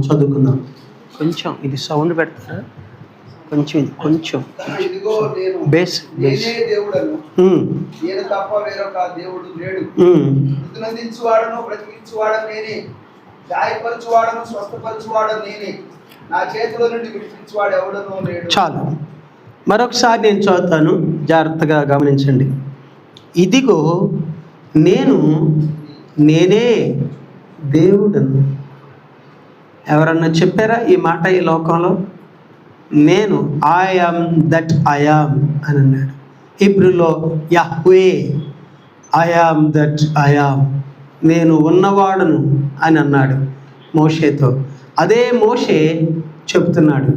చదువుకుందాం. కొంచెం ఇది సౌండ్ పెడతారా? కొంచెం ఇది కొంచెం బేస్ బేస్. నేను తప్ప వేరొక దేవుడు లేడు. మృతునందించువాడను బ్రతికించువాడను నేనే, గాయపరచువాడను స్వస్థపరచువాడను నేనే, నా చేతిలో నుండి విడిపించువాడు ఎవడనో లేడు. చాలు. మరొకసారి నేను చదువుతాను, జాగ్రత్తగా గమనించండి. ఇదిగో నేనే దేవుడను. ఎవరన్నా చెప్పారా ఈ మాట ఈ లోకంలో? నేను I am that I am అని అన్నాడు. హీబ్రూలో Yahweh, I am that I am, నేను ఉన్నవాడును అని అన్నాడు మోషేతో. అదే మోషే చెప్తున్నాడు,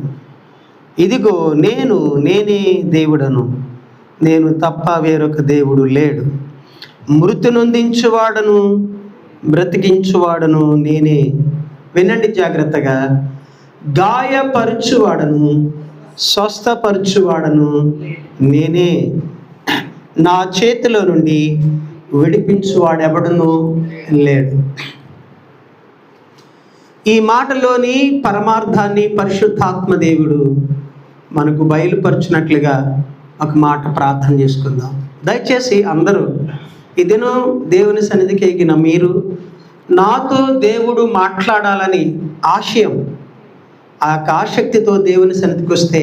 ఇదిగో నేనే దేవుడను, నేను తప్ప వేరొక దేవుడు లేడు. మృతి నొందించువాడను బ్రతికించువాడను నేనే. వినండి జాగ్రత్తగా. గాయపరచువాడను స్వస్థపరచువాడను నేనే, నా చేతిలో నుండి విడిపించువాడెవడను లేడు. ఈ మాటలోని పరమార్థాన్ని పరిశుద్ధాత్మ దేవుడు మనకు బయలుపరిచినట్లుగా ఒక మాట ప్రార్థన చేసుకుందాం. దయచేసి అందరూ ఈ దినం దేవుని సన్నిధికి ఎగిన మీరు, నాతో దేవుడు మాట్లాడాలని ఆశయం, ఆ ఆసక్తితో దేవుని సన్నిధికి వస్తే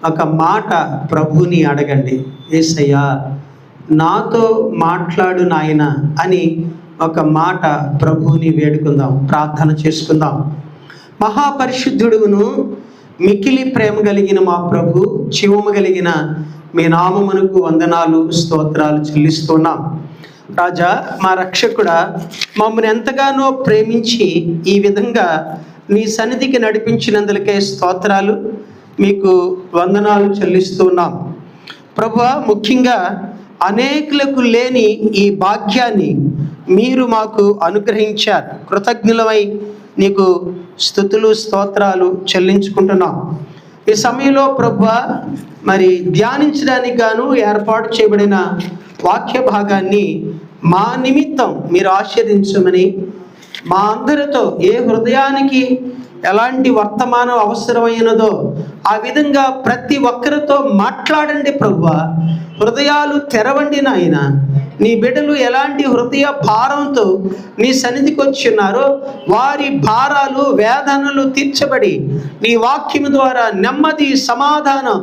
ఒక మాట ప్రభుని అడగండి. యేసయ్యా నాతో మాట్లాడు నాయన అని ఒక మాట ప్రభుని వేడుకుందాం, ప్రార్థన చేసుకుందాం. మహాపరిశుద్ధుడును మిక్కిలి ప్రేమ కలిగిన మా ప్రభు, జీవము కలిగిన మీ నామమునకు వందనాలు స్తోత్రాలు చెల్లిస్తున్నాం. రాజా, మా రక్షకుడా, మమ్మల్ని ఎంతగానో ప్రేమించి ఈ విధంగా నీ సన్నిధికి నడిపించినందులకే స్తోత్రాలు, మీకు వందనాలు చెల్లిస్తున్నాం. ప్రభువా, ముఖ్యంగా అనేకులకు లేని ఈ భాగ్యాన్ని మీరు మాకు అనుగ్రహించారు. కృతజ్ఞులమై నీకు స్తుతులు స్తోత్రాలు చెల్లించుకుంటున్నాం. ఈ సమయంలో ప్రభువా, మరి ధ్యానించడానికి గాను ఏర్పాటు చేయబడిన వాక్య భాగాన్ని మా నిమిత్తం మీరు ఆశీర్వదించమని, మా అందరితో ఏ హృదయానికి ఎలాంటి వర్తమానం అవసరమైనదో ఆ విధంగా ప్రతి ఒక్కరితో మాట్లాడండి ప్రభువా. హృదయాలు తెరవండి నాయన. నీ బిడ్డలు ఎలాంటి హృదయ భారంతో నీ సన్నిధికి వచ్చిన్నారో వారి భారాలు వేదనలు తీర్చబడి నీ వాక్యం ద్వారా నెమ్మది సమాధానం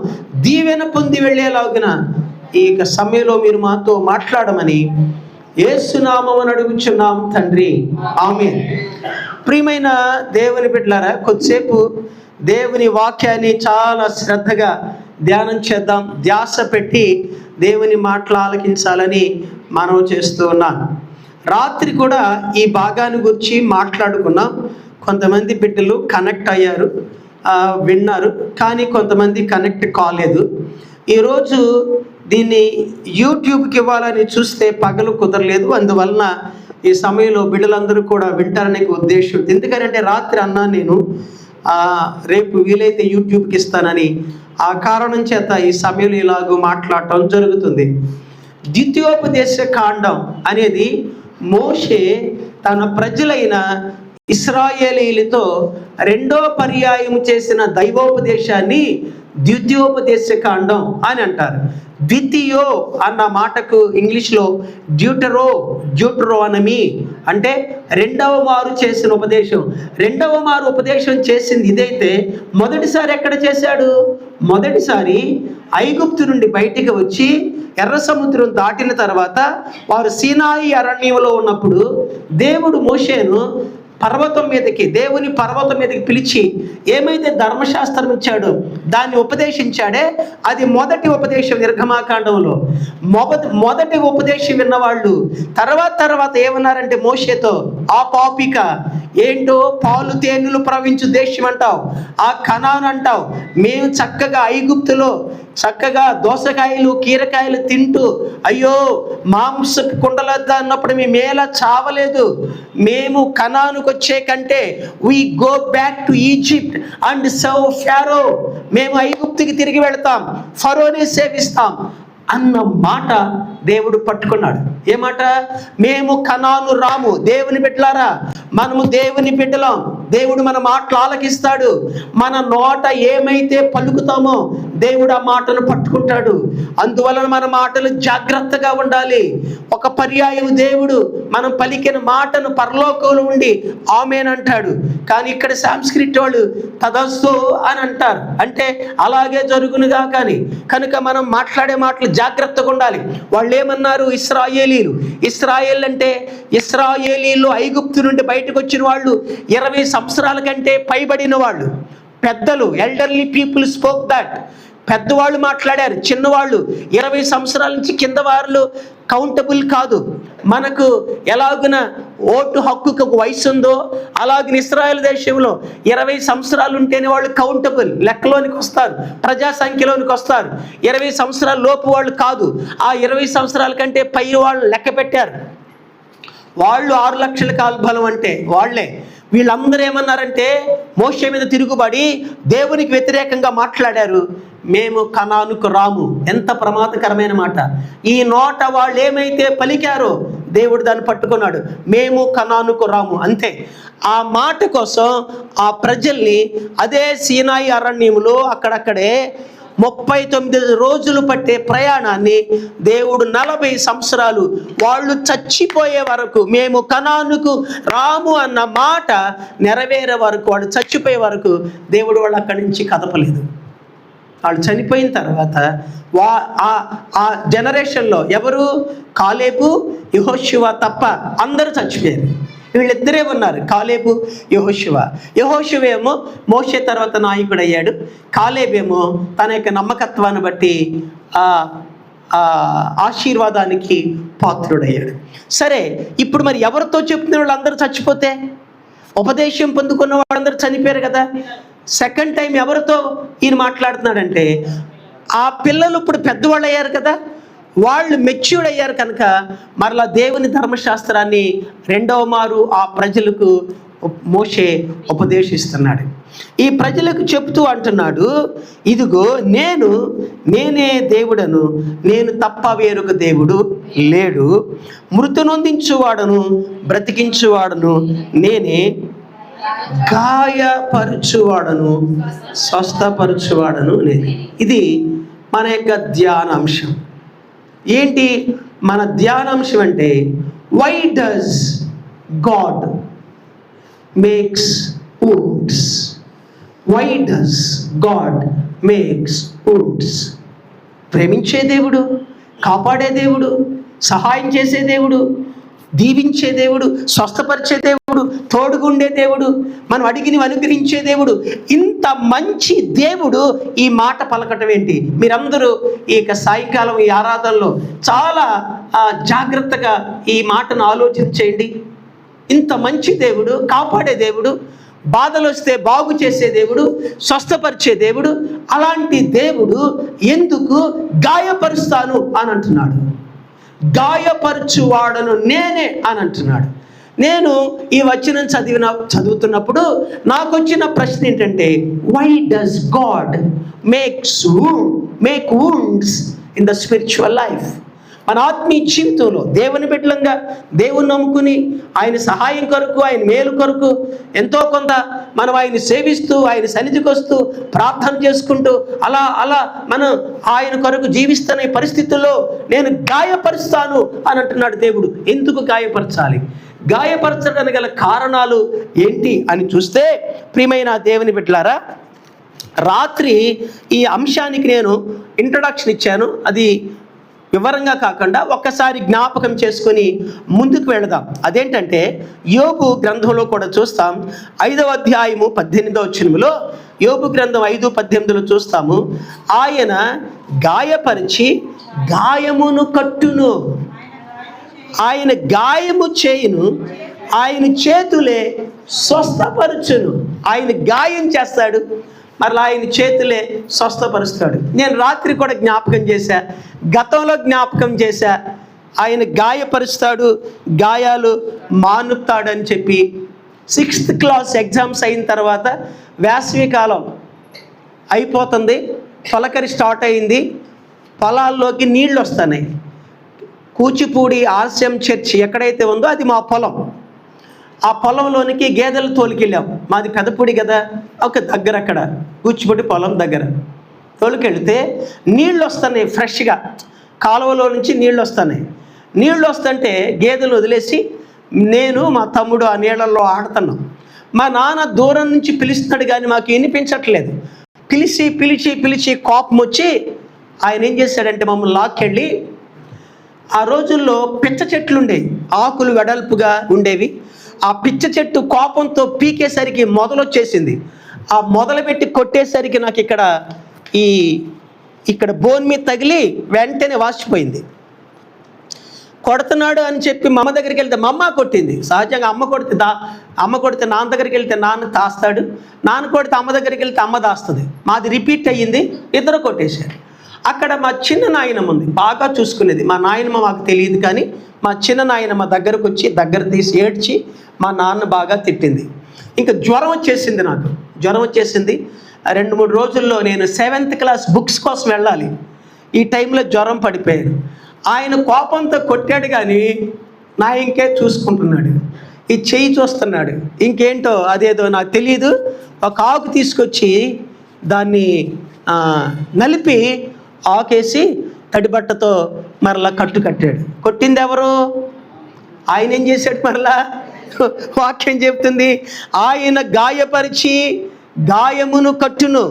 దీవెన పొంది వెళ్ళేలాగున ఈ సమయంలో మీరు మాతో మాట్లాడమని యేసు నామమున అడుగుచున్నాం తండ్రి, ఆమేన్. ప్రియమైన దేవుని బిడ్డలారా, కొద్దిసేపు దేవుని వాక్యాన్ని చాలా శ్రద్ధగా ధ్యానం చేద్దాం. ధ్యాస పెట్టి దేవుని మాటలు ఆలకించాలని మనం చేస్తూ ఉన్నాను. రాత్రి కూడా ఈ భాగాన్ని గురించి మాట్లాడుకున్నాం. కొంతమంది బిడ్డలు కనెక్ట్ అయ్యారు, విన్నారు, కానీ కొంతమంది కనెక్ట్ కాలేదు. ఈరోజు దీన్ని యూట్యూబ్కి ఇవ్వాలని చూస్తే పగలు కుదరలేదు. అందువలన ఈ సమయంలో బిడ్డలందరూ కూడా వింటారనే ఉద్దేశం. ఎందుకంటే రాత్రి అన్నా నేను రేపు వీలైతే యూట్యూబ్కి ఇస్తానని, ఆ కారణం చేత ఈ సమయంలో ఇలాగూ మాట్లాడటం జరుగుతుంది. ద్వితీయోపదేశ కాండం అనేది మోషే తన ప్రజలైన ఇశ్రాయేలీలతో రెండో పర్యాయం చేసిన దైవోపదేశాన్ని ద్వితీయోపదేశ కాండం అని అంటారు. ద్వితీయో అన్న మాటకు ఇంగ్లీష్లో డ్యూటరోనమీ అంటే రెండవ మారు చేసిన ఉపదేశం. రెండవ మారు ఉపదేశం చేసింది ఇదైతే మొదటిసారి ఎక్కడ చేశాడు? మొదటిసారి ఐగుప్తు నుండి బయటికి వచ్చి ఎర్ర సముద్రం దాటిన తర్వాత వారు సీనాయి అరణ్యంలో ఉన్నప్పుడు దేవుడు మోషేను దేవుని పర్వతం మీదకి పిలిచి ఏమైతే ధర్మశాస్త్రం ఇచ్చాడో దాన్ని ఉపదేశించాడే అది మొదటి ఉపదేశం. నిర్గమాకాండంలో మొదటి ఉపదేశం విన్నవాళ్ళు తర్వాత ఏమన్నారంటే మోషేతో, ఆ పాపిక ఏంటో పాలు తేనెలు ప్రవహించు దేశం అంటావు, ఆ కనాను అంటావు, మేము చక్కగా ఐగుప్తులో చక్కగా దోసకాయలు కీరకాయలు తింటూ అయ్యో మాంసపు కుండలద్దా అన్నప్పుడు మేమేలా చావలేదు, మేము కనానుకు వచ్చే కంటే we go back to Egypt and serve Pharaoh, మేము ఐగుప్తుకి తిరిగి వెళ్తాం, ఫరోని సేవిస్తాం అన్న మాట దేవుడు పట్టుకున్నాడు. ఏ మాట? మేము కనాను రాము. దేవుని బిడ్డలారా, మనము దేవుని బిడ్డలం. దేవుడు మన మాటలు ఆలకిస్తాడు. మన నోట ఏమైతే పలుకుతామో దేవుడు ఆ మాటను పట్టుకుంటాడు. అందువలన మన మాటలు జాగ్రత్తగా ఉండాలి. ఒక పర్యాయం దేవుడు మనం పలికిన మాటను పరలోకంలో ఉండి ఆమేన్ అంటాడు. కానీ ఇక్కడ సాంస్క్రిట్ వాళ్ళు తదస్తు అని అంటారు, అంటే అలాగే జరుగునుగా. కానీ కనుక మనం మాట్లాడే మాటలు జాగ్రత్తగా ఉండాలి. వాళ్ళు ఏమన్నారు? ఇశ్రాయేల్ అంటే ఇశ్రాయేలీలు ఐగుప్తు నుండి బయటకు వచ్చిన వాళ్ళు 20 సంవత్సరాల కంటే పైబడిన వాళ్ళు, పెద్దలు, ఎల్డర్లీ పీపుల్ స్పోక్ దట్. పెద్దవాళ్ళు మాట్లాడారు, చిన్నవాళ్ళు 20 సంవత్సరాల నుంచి కింద వారు కౌంటబుల్ కాదు. మనకు ఎలాగున ఓటు హక్కుకు ఒక వయసు ఉందో అలాగే ఇశ్రాయేల్ దేశంలో 20 సంవత్సరాలు ఉంటేనే వాళ్ళు కౌంటబుల్, లెక్కలోనికి వస్తారు, ప్రజా సంఖ్యలోనికి వస్తారు. 20 సంవత్సరాల లోపు వాళ్ళు కాదు. ఆ 20 సంవత్సరాల కంటే పై వాళ్ళు లెక్క పెట్టారు. వాళ్ళు 6 లక్షల కాల్బలం అంటే వాళ్ళే. వీళ్ళందరూ ఏమన్నారంటే మోషే మీద తిరుగుబడి దేవునికి వ్యతిరేకంగా మాట్లాడారు. మేము కనానుకు రాము. ఎంత ప్రమాదకరమైన మాట! ఈ నోట వాళ్ళు ఏమైతే పలికారో దేవుడు దాన్ని పట్టుకున్నాడు. మేము కనానుకు రాము, అంతే. ఆ మాట కోసం ఆ ప్రజల్ని అదే సీనాయి అరణ్యంలో అక్కడక్కడే 39 రోజులు పట్టే ప్రయాణాన్ని దేవుడు 40 సంవత్సరాలు వాళ్ళు చచ్చిపోయే వరకు, మేము కనానుకు రాము అన్న మాట నెరవేరే వరకు, వాళ్ళు చచ్చిపోయే వరకు దేవుడు వాళ్ళు అక్కడి నుంచి కదపలేదు. వాళ్ళు చనిపోయిన తర్వాత ఆ జనరేషన్లో ఎవరు? కాలేబు, యెహోషువ తప్ప అందరూ చచ్చిపోయారు. వీళ్ళిద్దరే ఉన్నారు, కాలేబు, యెహోషువ ఏమో మోషే తర్వాత నాయకుడు అయ్యాడు. కాలేబేమో తన యొక్క నమ్మకత్వాన్ని బట్టి ఆశీర్వాదానికి పాత్రుడయ్యాడు. సరే, ఇప్పుడు మరి ఎవరితో చెప్తున్న వాళ్ళందరూ చచ్చిపోతే? ఉపదేశం పొందుకున్న వాళ్ళందరూ చనిపోయారు కదా. సెకండ్ టైం ఎవరితో ఈయన మాట్లాడుతున్నాడంటే ఆ పిల్లలు ఇప్పుడు పెద్దవాళ్ళు అయ్యారు కదా, వాళ్ళు మెచ్యూర్డ్ అయ్యారు కనుక మరలా దేవుని ధర్మశాస్త్రాన్ని రెండవ మారు ఆ ప్రజలకు మోషే ఉపదేశిస్తున్నాడు. ఈ ప్రజలకు చెప్తూ అంటున్నాడు, ఇదిగో నేనే దేవుడను, నేను తప్ప వేరొక దేవుడు లేడు. మృతి నొందించువాడను బ్రతికించువాడను నేనే, గాయపరచువాడను స్వస్థపరచువాడను నేనే. ఇది మన యొక్క ధ్యానాంశం. ఏంటి మన ధ్యానాంశం అంటే, why does God makes wounds? Why does God makes wounds? ప్రేమించే దేవుడు, కాపాడే దేవుడు, సహాయం చేసే దేవుడు, దీవించే దేవుడు, స్వస్థపరిచే దేవుడు, తోడుగుండే దేవుడు, మనం అడిగినవి అనుగ్రహించే దేవుడు, ఇంత మంచి దేవుడు ఈ మాట పలకటం ఏంటి? మీరందరూ ఈ సాయంకాలం ఈ ఆరాధనలో చాలా జాగ్రత్తగా ఈ మాటను ఆలోచించేయండి. ఇంత మంచి దేవుడు, కాపాడే దేవుడు, బాధలు వస్తే బాగు చేసే దేవుడు, స్వస్థపరిచే దేవుడు, అలాంటి దేవుడు ఎందుకు గాయపరుస్తాను అని అంటున్నాడు? గాయపరచువాడను నేనే అని అంటున్నాడు. నేను ఈ వచనం చదువుతున్నప్పుడు నాకు వచ్చిన ప్రశ్న ఏంటంటే, why does God make wounds in the spiritual life? మన ఆత్మీయ జీవితంలో దేవుని బిడ్డలంగా దేవుని నమ్ముకుని ఆయన సహాయం కొరకు, ఆయన మేలు కొరకు ఎంతో కొంత మనం ఆయన సేవిస్తూ, ఆయన సన్నిధికి వస్తూ ప్రార్థన చేసుకుంటూ అలా మనం ఆయన కొరకు జీవిస్తున్న పరిస్థితుల్లో నేను గాయపరుస్తాను అని అంటున్నాడు దేవుడు. ఎందుకు గాయపరచాలి? గాయపరచడానికి గల కారణాలు ఏంటి అని చూస్తే, ప్రియమైన దేవుని బిడ్డలారా, రాత్రి ఈ అంశానికి నేను ఇంట్రొడక్షన్ ఇచ్చాను. అది వివరంగా కాకుండా ఒక్కసారి జ్ఞాపకం చేసుకొని ముందుకు వెళదాం. అదేంటంటే, యోబు గ్రంథంలో కూడా చూస్తాం. 5వ అధ్యాయము 18వ వచనంలో, యోబు గ్రంథం 5:18లో చూస్తాము, ఆయన గాయపరిచి గాయమును కట్టును, ఆయన గాయము చేయును, ఆయన చేతులే స్వస్థపరచును. ఆయన గాయం చేస్తాడు, మరలా ఆయన చేతులే స్వస్థపరుస్తాడు. నేను రాత్రి కూడా జ్ఞాపకం చేశా, గతంలో జ్ఞాపకం చేశా, ఆయన గాయపరుస్తాడు, గాయాలు మానుతాడని చెప్పి. 6th క్లాస్ ఎగ్జామ్స్ అయిన తర్వాత వేసవి కాలం అయిపోతుంది, తొలకరి స్టార్ట్ అయింది, పొలాల్లోకి నీళ్ళు వస్తున్నాయి. కూచిపూడి ఆర్సిఎం చర్చ్ ఎక్కడైతే ఉందో అది మా పొలం. ఆ పొలంలోనికి గేదెలు తోలుకెళ్ళాం. మాది పెదపూడి కదా, ఒక దగ్గర అక్కడ కూచిపూడి పొలం దగ్గర తోలుకెళ్తే నీళ్ళు వస్తున్నాయి ఫ్రెష్గా, కాలువలో నుంచి నీళ్ళు వస్తున్నాయి. నీళ్ళు వస్తుంటే గేదెలు వదిలేసి నేను మా తమ్ముడు ఆ నీళ్ళల్లో ఆడుతున్నాం. మా నాన్న దూరం నుంచి పిలుస్తున్నాడు కానీ మాకు వినిపించట్లేదు. పిలిచి పిలిచి పిలిచి కోపం వచ్చి ఆయన ఏం చేశాడంటే మమ్మల్ని లాక్కెళ్ళి, ఆ రోజుల్లో పిచ్చ చెట్లు ఉండేవి, ఆకులు వెడల్పుగా ఉండేవి. ఆ పిచ్చ చెట్టు కోపంతో పీకేసరికి మొదలొచ్చేసింది. ఆ మొదలు పెట్టి కొట్టేసరికి నాకు ఇక్కడ బోన్ మీద తగిలి వెంటనే వాసిపోయింది. కొడుతున్నాడు అని చెప్పి మా అమ్మ దగ్గరికి వెళ్తే మా అమ్మ కొట్టింది. సహజంగా అమ్మ కొడితే నాన్న దగ్గరికి వెళ్తే నాన్న దాస్తాడు, నాన్న కొడితే అమ్మ దగ్గరికి వెళ్తే అమ్మ దాస్తుంది. మాది రిపీట్ అయ్యింది, ఇద్దరు కొట్టేశారు. అక్కడ మా చిన్న నాయనమ్మ ఉంది, బాగా చూసుకునేది. మా నాయనమ్మ మాకు తెలియదు కానీ మా చిన్న నాయనమ్మ దగ్గరకు వచ్చి దగ్గర తీసి ఏడ్చి మా నాన్న బాగా తిట్టింది. ఇంకా జ్వరం వచ్చేసింది, నాకు జ్వరం వచ్చేసింది. 2-3 రోజుల్లో నేను 7th క్లాస్ బుక్స్ కోసం వెళ్ళాలి. ఈ టైంలో జ్వరం పడిపోయాను. ఆయన కోపంతో కొట్టాడు కానీ నా ఇంకే చూసుకుంటున్నాడు, ఈ చెయ్యి చూస్తున్నాడు. ఇంకేంటో అదేదో నాకు తెలియదు, ఒక ఆకు తీసుకొచ్చి దాన్ని నలిపి ఆకేసి తడిబట్టతో మరలా కట్టాడు. కొట్టింది ఎవరు? ఆయన ఏం చేశాడు? మరలా వాక్యం చెప్తుంది, ఆయన గాయపరిచి గాయమును కట్టును,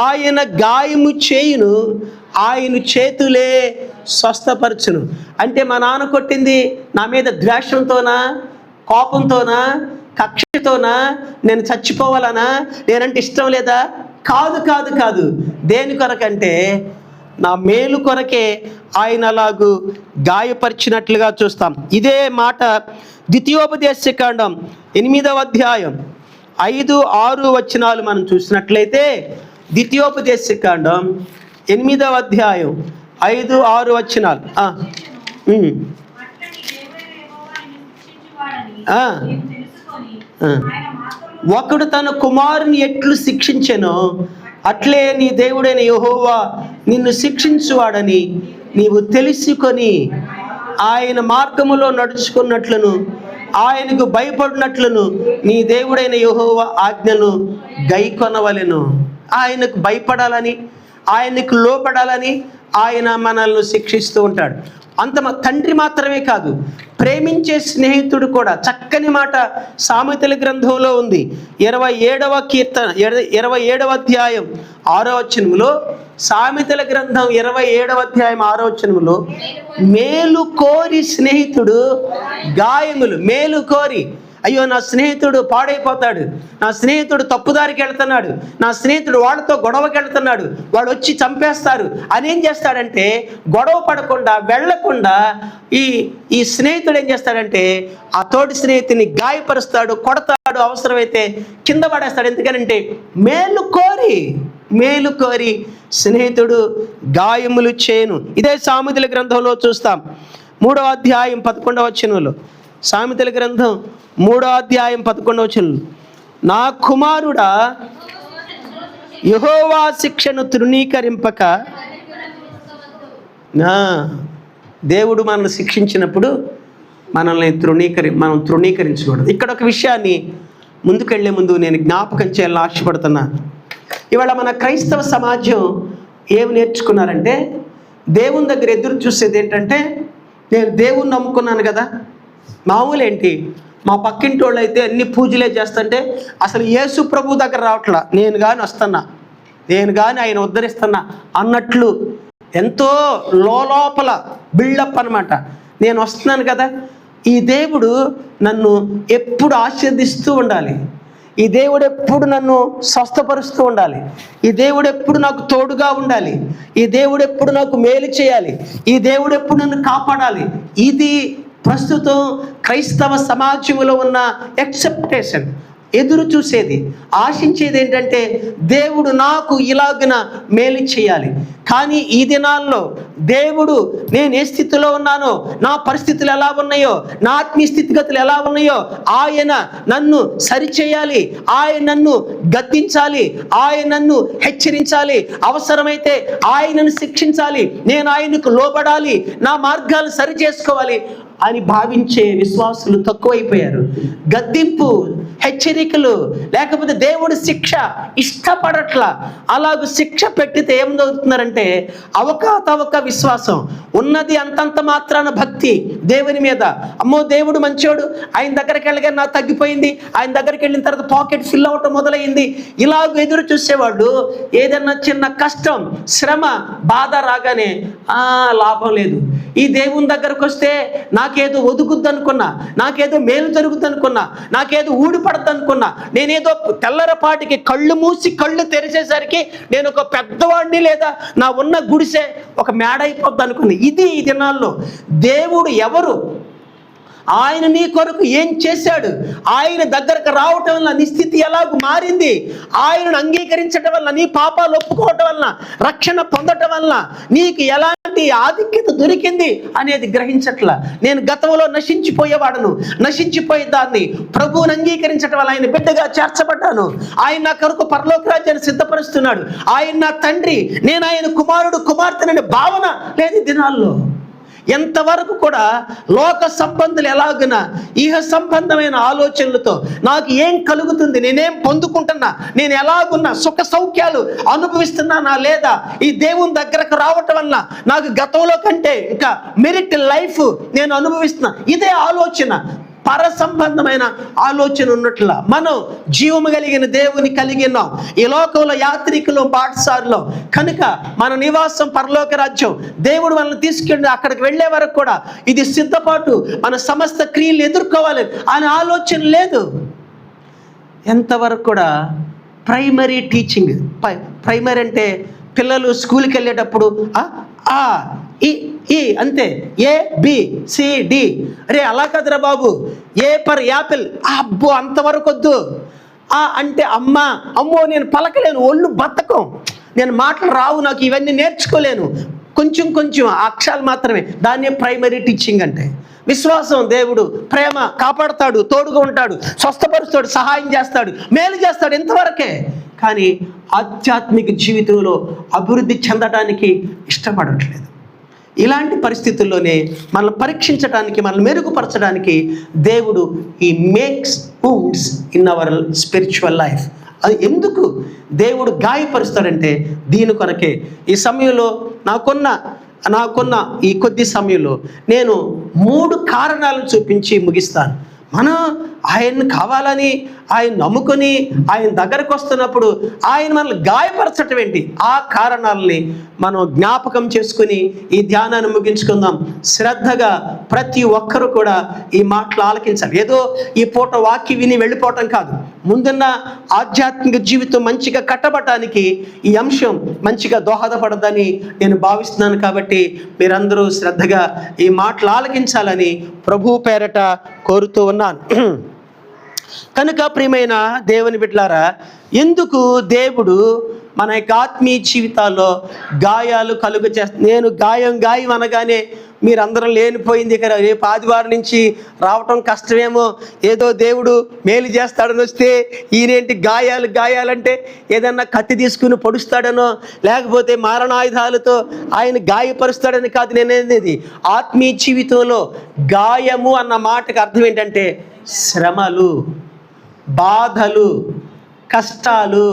ఆయన గాయము చేయును, ఆయన చేతులే స్వస్థపరచును. అంటే మా నాన్న కొట్టింది నా మీద ద్వేషంతోనా, కోపంతోనా, కక్షతోనా, నేను చచ్చిపోవాలనా, నేనంటే ఇష్టం లేదా? కాదు. దేని కొరకంటే నా మేలు కొరకే ఆయన అలాగూ గాయపరిచినట్లుగా చూస్తాం. ఇదే మాట ద్వితీయోపదేశకాండం 8వ అధ్యాయం 5-6 వచనాలు మనం చూసినట్లయితే, ద్వితీయోపదేశకాండం 8వ అధ్యాయం 5-6 వచనాలు. ఒకడు తన కుమారుని ఎట్లు శిక్షించెనో అట్లే నీ దేవుడైన యెహోవా నిన్ను శిక్షించువాడని నీవు తెలుసుకొని ఆయన మార్గములో నడుచుకున్నట్లును ఆయనకు భయపడినట్లును నీ దేవుడైన యెహోవా ఆజ్ఞను గైకొనవలెను. ఆయనకు భయపడాలని, ఆయనకు లోపడాలని ఆయన మనల్ని శిక్షిస్తూ ఉంటాడు. తండ్రి మాత్రమే కాదు, ప్రేమించే స్నేహితుడు కూడా. చక్కని మాట సామెతల గ్రంథంలో ఉంది. 27వ అధ్యాయం 6వ వచనములో, సామెతల గ్రంథం 27వ అధ్యాయం 6వ వచనములో, మేలు కోరి స్నేహితుడు గాయములు. మేలు కోరి, అయ్యో నా స్నేహితుడు పాడైపోతాడు, నా స్నేహితుడు తప్పుదారికి వెళ్తున్నాడు, నా స్నేహితుడు వాడితో గొడవకి వెళ్తున్నాడు, వాడు వచ్చి చంపేస్తారు అని ఏం చేస్తాడంటే, గొడవ పడకుండా వెళ్లకుండా ఈ స్నేహితుడు ఏం చేస్తాడంటే ఆ తోటి స్నేహితుని గాయపరుస్తాడు, కొడతాడు, అవసరమైతే కింద పడేస్తాడు. ఎందుకనంటే మేలు కోరి స్నేహితుడు గాయములు చేయును. ఇదే సామెతల గ్రంథంలో చూస్తాం. 3వ అధ్యాయం 11వ వచనంలో, సామెతల గ్రంథం 3వ అధ్యాయం 11వ వచనం, నా కుమారుడా యెహోవా శిక్షను తృణీకరింపక. దేవుడు మనల్ని శిక్షించినప్పుడు మనం తృణీకరించకూడదు. ఇక్కడ ఒక విషయాన్ని ముందుకెళ్లే ముందు నేను జ్ఞాపకం చేయాలని ఆశపడుతున్నాను. ఇవాళ మన క్రైస్తవ సమాజం ఏమి నేర్చుకున్నారంటే, దేవుని దగ్గర ఎదురు చూసేది ఏంటంటే, నేను దేవుణ్ణి నమ్ముకున్నాను కదా, మామూలు ఏంటి, మా పక్కింటి వాళ్ళు అయితే అన్ని పూజలే చేస్తుంటే అసలు యేసు ప్రభు దగ్గర రావట్లా, నేను కానీ వస్తున్నా, నేను కానీ ఆయన ఉద్ధరిస్తున్నా అన్నట్లు ఎంతో లోపల బిల్డప్ అనమాట. నేను వస్తున్నాను కదా, ఈ దేవుడు నన్ను ఎప్పుడు ఆశీర్దిస్తూ ఉండాలి, ఈ దేవుడు ఎప్పుడు నన్ను స్వస్థపరుస్తూ ఉండాలి, ఈ దేవుడు ఎప్పుడు నాకు తోడుగా ఉండాలి, ఈ దేవుడు ఎప్పుడు నాకు మేలు చేయాలి, ఈ దేవుడు ఎప్పుడు నన్ను కాపాడాలి. ఇది ప్రస్తుతం క్రైస్తవ సమాజంలో ఉన్న ఎక్సెప్టేషన్. ఎదురు చూసేది, ఆశించేది ఏంటంటే దేవుడు నాకు ఇలాగన మేలు చేయాలి. కానీ ఈ దినాల్లో దేవుడు నేను ఏ స్థితిలో ఉన్నానో, నా పరిస్థితులు ఎలా ఉన్నాయో, నా ఆత్మీయ స్థితిగతులు ఎలా ఉన్నాయో, ఆయన నన్ను సరిచేయాలి, ఆయన నన్ను గద్దించాలి, ఆయన నన్ను హెచ్చరించాలి, అవసరమైతే ఆయనను శిక్షించాలి, నేను ఆయనకు లోబడాలి, నా మార్గాలు సరి చేసుకోవాలి. అని భావించే విశ్వాసులు తక్కువైపోయారు. గద్దింపు, హెచ్చరికలు, లేకపోతే దేవుడి శిక్ష ఇష్టపడట్లా. అలాగూ శిక్ష పెట్టితే ఏం జరుగుతున్నారంటే అవకాతవక విశ్వాసం, ఉన్నది అంతంత మాత్రాన భక్తి దేవుని మీద. అమ్మో దేవుడు మంచోడు, ఆయన దగ్గరికి వెళ్ళగా నాకు తగ్గిపోయింది, ఆయన దగ్గరికి వెళ్ళిన తర్వాత పాకెట్ ఫిల్ అవటం మొదలైంది. ఇలాగ ఎదురు చూసేవాళ్ళు ఏదన్నా చిన్న కష్టం, శ్రమ, బాధ రాగానే లాభం లేదు, ఈ దేవుని దగ్గరకు వస్తే నాకేదో ఒదుగుద్ది అనుకున్నా, నాకేదో మేలు జరుగుద్ది అనుకున్నా, నాకేదో ఊడిపడద్దు అనుకున్నా, నేనేదో తెల్లరపాటికి కళ్ళు మూసి కళ్ళు తెరిచేసరికి నేను ఒక పెద్దవాడిని, లేదా నా ఉన్న గుడిసే ఒక మేడ అయిపోద్ది అనుకున్నా. ఇది ఈ దినాల్లో దేవుడు ఎవరు, ఆయన నీ కొరకు ఏం చేశాడు, ఆయన దగ్గరకు రావటం వల్ల నీ స్థితి ఎలాగూ మారింది, ఆయనను అంగీకరించడం వల్ల, నీ పాపాలు ఒప్పుకోవటం వల్ల, రక్షణ పొందటం వల్ల నీకు ఎలాంటి ఆధిక్యత దొరికింది అనేది గ్రహించట్లా. నేను గతంలో నశించిపోయేవాడను, నశించిపోయే దాన్ని ప్రభువుని అంగీకరించడం వల్ల ఆయన బిడ్డగా చేర్చబడ్డాను, ఆయన నా కొరకు పరలోక రాజ్యాన్ని సిద్ధపరుస్తున్నాడు, ఆయన నా తండ్రి, నేను ఆయన కుమారుడు కుమార్తెననే భావన లేదు దినాల్లో. ఎంతవరకు కూడా లోక సంబంధులు ఎలాగున ఇహ సంబంధమైన ఆలోచనలతో నాకు ఏం కలుగుతుంది, నేనేం పొందుకుంటున్నా, నేను ఎలాగున్నా, సుఖ సౌఖ్యాలు అనుభవిస్తున్నానా లేదా, ఈ దేవుని దగ్గరకు రావటం వల్ల నాకు గతంలో కంటే ఇంకా మెరిట్ లైఫ్ నేను అనుభవిస్తున్నా, ఇదే ఆలోచన, పర సంబంధమైన ఆలోచన ఉన్నట్ల. మనం జీవము కలిగిన దేవుని కలిగి ఉన్నాం, ఈ లోకంలో యాత్రికులు, బాటసారులు కనుక మన నివాసం పరలోక రాజ్యం. దేవుడు మనల్ని తీసుకెళ్ళి అక్కడికి వెళ్ళే వరకు కూడా ఇది సిద్ధపాటు, మన సమస్త క్రియలు ఎదుర్కోవాలి అనే ఆలోచన లేదు. ఎంతవరకు కూడా ప్రైమరీ టీచింగ్, ప్రైమరీ అంటే పిల్లలు స్కూల్కి వెళ్ళేటప్పుడు ఈ అంతే, ఏ బి సి డి, అరే అలా కదరా బాబు, ఏ ఫర్ యాపిల్, అబ్బో అంతవరకు వద్దు, అంటే అమ్మ, అమ్మో నేను పలకలేను, ఒళ్ళు బద్ధకం, నేను మాటలు రావు, నాకు ఇవన్నీ నేర్చుకోలేను, కొంచెం కొంచెం అక్షరాలు మాత్రమే, దాన్నే ప్రైమరీ టీచింగ్ అంటే. విశ్వాసం, దేవుడు ప్రేమ, కాపాడుతాడు, తోడుగా ఉంటాడు, స్వస్థపరుస్తాడు, సహాయం చేస్తాడు, మేలు చేస్తాడు, ఇంతవరకే. కానీ ఆధ్యాత్మిక జీవితంలో అభివృద్ధి చెందడానికి ఇష్టపడట్లేదు. ఇలాంటి పరిస్థితుల్లోనే మనల్ని పరీక్షించడానికి, మనల్ని మెరుగుపరచడానికి దేవుడు ఈ makes wounds in our spiritual life. అది ఎందుకు దేవుడు గాయపరుస్తాడంటే దీని కొరకే. ఈ సమయంలో నాకున్న ఈ కొద్ది సమయంలో నేను 3 కారణాలను చూపించి ముగిస్తాను. మనం ఆయన్ని కావాలని, ఆయన నమ్ముకొని ఆయన దగ్గరకు వస్తున్నప్పుడు ఆయన మనల్ని గాయపరచటం ఏంటి, ఆ కారణాలని మనం జ్ఞాపకం చేసుకుని ఈ ధ్యానాన్ని ముగించుకుందాం. శ్రద్ధగా ప్రతి ఒక్కరూ కూడా ఈ మాటలు ఆలకించాలి. ఏదో ఈ పూట వాక్య విని వెళ్ళిపోవటం కాదు, ముందున్న ఆధ్యాత్మిక జీవితం మంచిగా కట్టబడటానికి ఈ అంశం మంచిగా దోహదపడదని నేను భావిస్తున్నాను. కాబట్టి మీరందరూ శ్రద్ధగా ఈ మాటలు ఆలకించాలని ప్రభు పేరట కోరుతూ ఉన్నాను. కనుక ప్రియమైన దేవుని బిడ్డలారా, ఎందుకు దేవుడు మన యొక్క ఆత్మీయ జీవితాల్లో గాయాలు కలుగ చేస్తా. నేను గాయం అనగానే మీరందరం లేనిపోయింది ఇక్కడ రేపు ఆదివారం నుంచి రావటం కష్టమేమో, ఏదో దేవుడు మేలు చేస్తాడని వస్తే ఈయనేంటి గాయాలంటే ఏదన్నా కత్తి తీసుకుని పొడుస్తాడనో, లేకపోతే మారణాయుధాలతో ఆయన గాయపరుస్తాడని కాదు నేనేది. ఆత్మీయ జీవితంలో గాయము అన్న మాటకు అర్థం ఏంటంటే శ్రమలు, బాధలు, కష్టాలు,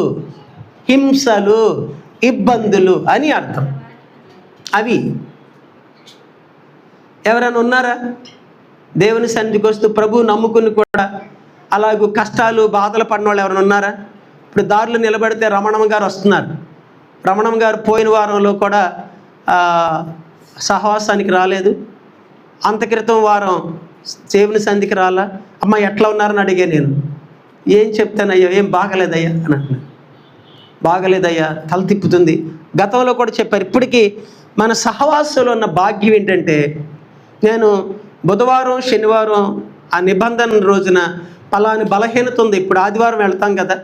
హింసలు, ఇబ్బందులు అని అర్థం. అవి ఎవరైనా ఉన్నారా దేవుని సన్నిధికి వస్తూ ప్రభు నమ్ముకుని కూడా అలాగూ కష్టాలు, బాధలు పడిన వాళ్ళు ఎవరైనా ఉన్నారా? ఇప్పుడు దారిలో నిలబడితే రమణమ్మ గారు వస్తున్నారు. రమణమ్మ గారు పోయిన వారంలో కూడా సహవాసానికి రాలేదు. అంత క్రితం వారం దేవుని సన్నిధికి రాలా. అమ్మ ఎట్లా ఉన్నారని అడిగా. నేను ఏం చెప్తానయ్యా, ఏం బాగలేదయ్యా అని అంటున్నాను. బాగలేదయ్యా, తల తిప్పుతుంది. గతంలో కూడా చెప్పారు. ఇప్పటికీ మన సహవాసంలో ఉన్న భాగ్యం ఏంటంటే, నేను బుధవారం శనివారం ఆ నిబంధన రోజున పలాని బలహీనత ఉంది, ఇప్పుడు ఆదివారం వెళ్తాం కదా,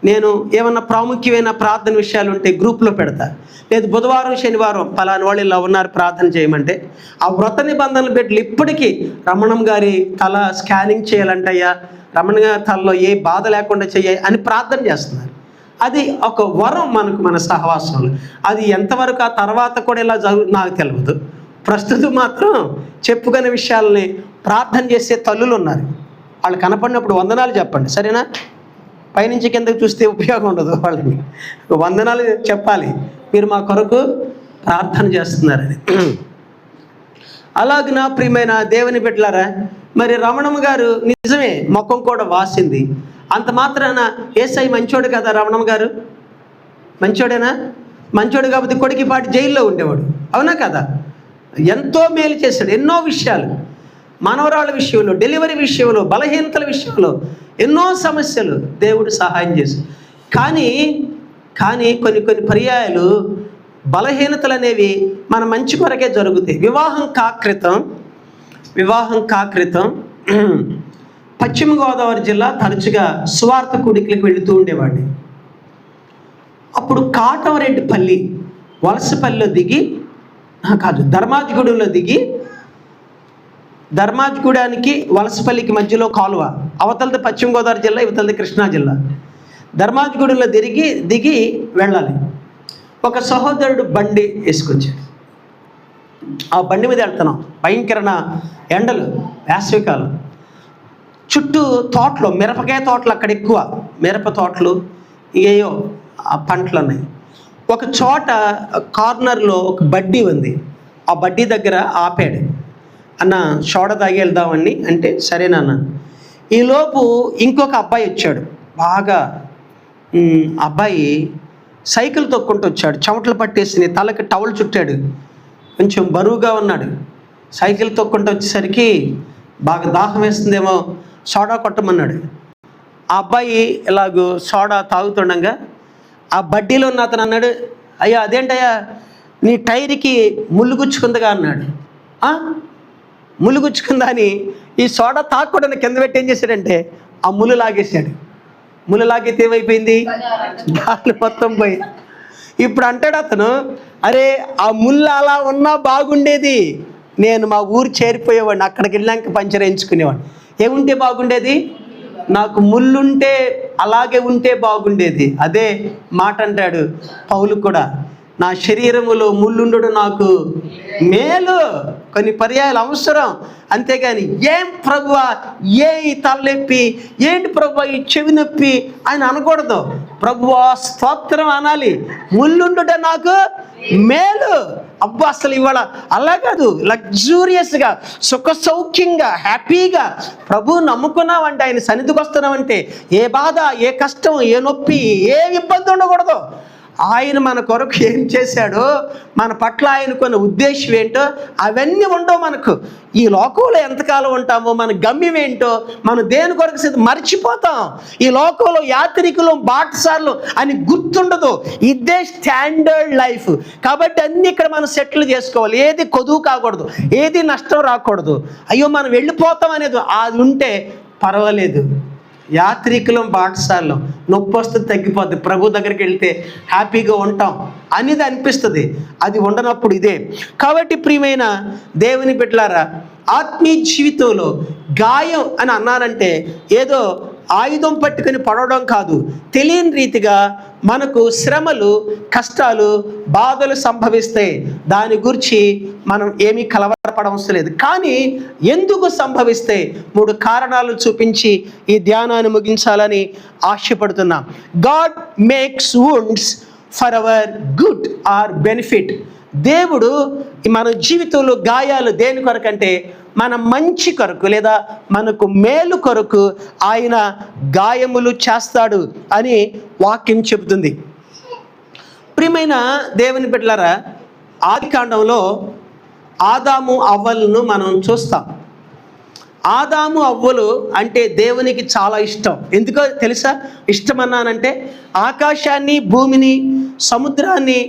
నేను ఏమన్నా ప్రాముఖ్యమైన ప్రార్థన విషయాలు ఉంటే గ్రూప్లో పెడతా. లేదు బుధవారం శనివారం పలాని వాళ్ళు ఇలా ఉన్నారు ప్రార్థన చేయమంటే ఆ వ్రత నిబంధనలు బిడ్డలు ఇప్పటికీ రమణం గారి తల స్కానింగ్ చేయాలంటయ్యా, రమణ గారి తలలో ఏ బాధ లేకుండా చెయ్యాలి అని ప్రార్థన చేస్తున్నారు. అది ఒక వరం మనకు మన సహవాసంలో. అది ఎంతవరకు ఆ తర్వాత కూడా ఇలా నాకు తెలియదు. ప్రస్తుతం మాత్రం చెప్పుకునే విషయాల్ని ప్రార్థన చేసే తల్లులు ఉన్నారు. వాళ్ళు కనపడినప్పుడు వందనాలు చెప్పండి, సరేనా? పైనుంచి కిందకి చూస్తే ఉపయోగం ఉండదు. వాళ్ళని వందనాలు చెప్పాలి, మీరు మా కొరకు ప్రార్థన చేస్తున్నారని. అలాగే నా ప్రియమైన దేవుని బిడ్డలారా, మరి రమణమ్మ గారు నిజమే ముఖం కూడా వాసింది. అంత మాత్రాన యేసయ్య మంచోడు కదా? రమణమ్మ గారు మంచోడేనా? మంచోడు కాబట్టి కొడికిపాటి జైల్లో ఉండేవాడు, అవునా కదా? ఎంతో మేలు చేశాడు, ఎన్నో విషయాలు, మనవరాళ్ళ విషయంలో, డెలివరీ విషయంలో, బలహీనతల విషయంలో ఎన్నో సమస్యలు దేవుడు సహాయం చేశాడు. కానీ కొన్ని పర్యాయాలు బలహీనతలు అనేవి మన మంచి కొరకే జరుగుతాయి. వివాహం కాకృతం పశ్చిమ గోదావరి జిల్లా తరచుగా సువార్త కూడికలకు వెళుతూ ఉండేవాడిని. అప్పుడు కాటవరెడ్డిపల్లి వలసపల్లిలో దిగి ధర్మాజిగూడెంలో దిగి, ధర్మాజిగూడానికి వలసపల్లికి మధ్యలో కాలువ, అవతలది పశ్చిమ గోదావరి జిల్లా, ఇవతలది కృష్ణా జిల్లా. ధర్మాజిగూడెంలో దిగి వెళ్ళాలి. ఒక సహోదరుడు బండి వేసుకొచ్చాడు. ఆ బండి మీద వెళ్తున్నాం, భయంకరమైన ఎండలు, వేసవికాలం. చుట్టూ తోటలు, మిరపకాయ తోటలు అక్కడ ఎక్కువ, మిరప తోటలు, ఏయో ఆ పంటలు ఉన్నాయి. ఒక చోట కార్నర్లో ఒక బడ్డీ ఉంది. ఆ బడ్డీ దగ్గర ఆపాడు. అన్న సోడా తాగి వెళ్దామని అంటే సరేనన్న. ఈలోపు ఇంకొక అబ్బాయి వచ్చాడు. బాగా అబ్బాయి సైకిల్ తొక్కుంటూ వచ్చాడు, చెమటలు పట్టేసి తలకి టవల్ చుట్టాడు, కొంచెం బరువుగా ఉన్నాడు. సైకిల్ తొక్కుంటూ వచ్చేసరికి బాగా దాహం వేస్తుందేమో, సోడా కొట్టమన్నాడు. ఆ అబ్బాయి ఇలాగూ సోడా తాగుతుండగా ఆ బడ్డీలో ఉన్న అతను అన్నాడు, అయ్యా అదేంటయ్యా నీ టైర్కి ముళ్ళు గుచ్చుకుందిగా అన్నాడు. ముళ్ళు గుచ్చుకుందా అని ఈ సోడా తాగకూడదని కింద పెట్టి ఏం చేశాడంటే ఆ ముళ్ళు లాగేశాడు. ముళ్ళు లాగితే ఏమైపోయింది, గాలి మొత్తం పోయి. ఇప్పుడు అంటాడు అతను, అరే ఆ ముళ్ళు అలా ఉన్నా బాగుండేది, నేను మా ఊరు చేరిపోయేవాడిని, అక్కడికి వెళ్ళాక పంచర్ వేయించుకునేవాడిని. ఏముంటే బాగుండేది, నాకు ముళ్ళుంటే అలాగే ఉంటే బాగుండేది. అదే మాట అంటాడు పౌలు కూడా, నా శరీరములో ముళ్ళుండడు నాకు మేలు. కొన్ని పర్యాయాలు అవసరం, అంతేగాని ఏం ప్రభువా ఏ ఈ తలనొప్పి, ఏంటి ప్రభువా ఈ చెవి నొప్పి ఆయన అనకూడదు. ప్రభువా స్తోత్రం అనాలి. ముళ్ళుండుట నాకు మేలు. అబ్బా అసలు ఇవాళ అలా కాదు, లగ్జూరియస్గా, సుఖ సౌఖ్యంగా, హ్యాపీగా ప్రభు నమ్ముకున్నావంటే, ఆయన సన్నిధికి వస్తున్నావంటే ఏ బాధ, ఏ కష్టం, ఏ నొప్పి, ఏ ఇబ్బంది ఉండకూడదు. ఆయన మన కొరకు ఏం చేశాడో, మన పట్ల ఆయన కొన్ని ఉద్దేశం ఏంటో అవన్నీ ఉండవు మనకు. ఈ లోకంలో ఎంతకాలం ఉంటామో, మన గమ్యం ఏంటో, మనం దేని కొరకు మర్చిపోతాం. ఈ లోకంలో యాత్రికులు, బాటసార్లు అని గుర్తుండదు. ఇదే స్టాండర్డ్ లైఫ్. కాబట్టి అన్నీ ఇక్కడ మనం సెటిల్ చేసుకోవాలి. ఏది కొదువు కాకూడదు, ఏది నష్టం రాకూడదు. అయ్యో మనం వెళ్ళిపోతాం అనేది అది ఉంటే పర్వాలేదు. యాత్రికులం, బాటసార్లు, నొప్పి వస్తుంది తగ్గిపోద్ది, ప్రభు దగ్గరికి వెళ్తే హ్యాపీగా ఉంటాం అనేది అనిపిస్తుంది. అది ఉండనప్పుడు ఇదే. కాబట్టి ప్రియమైన దేవుని బిడ్డలారా, ఆత్మీయ జీవితంలో గాయం అని అన్నారంటే ఏదో ఆయుధం పట్టుకుని పడవడం కాదు. తెలియని రీతిగా మనకు శ్రమలు, కష్టాలు, బాధలు సంభవిస్తాయి. దాని గురించి మనం ఏమీ కలవరపడవలసిన లేదు. కానీ ఎందుకు సంభవిస్తాయి 3 కారణాలు చూపించి ఈ ధ్యానాన్ని ముగించాలని ఆశపడుతున్నాం. God makes wounds for our good or benefit. దేవుడు మన జీవితంలో గాయాలు దేని కొరకంటే మన మంచి కొరకు లేదా మనకు మేలు కొరకు ఆయన గాయములు చేస్తాడు అని వాక్యం చెబుతుంది. ప్రియమైన దేవుని బిడ్డలారా, ఆదికాండంలో ఆదాము అవ్వలను మనం చూస్తాం. ఆదాము అవ్వలు అంటే దేవునికి చాలా ఇష్టం. ఎందుకో తెలుసా ఇష్టం అన్నానంటే, ఆకాశాన్ని, భూమిని, సముద్రాన్ని,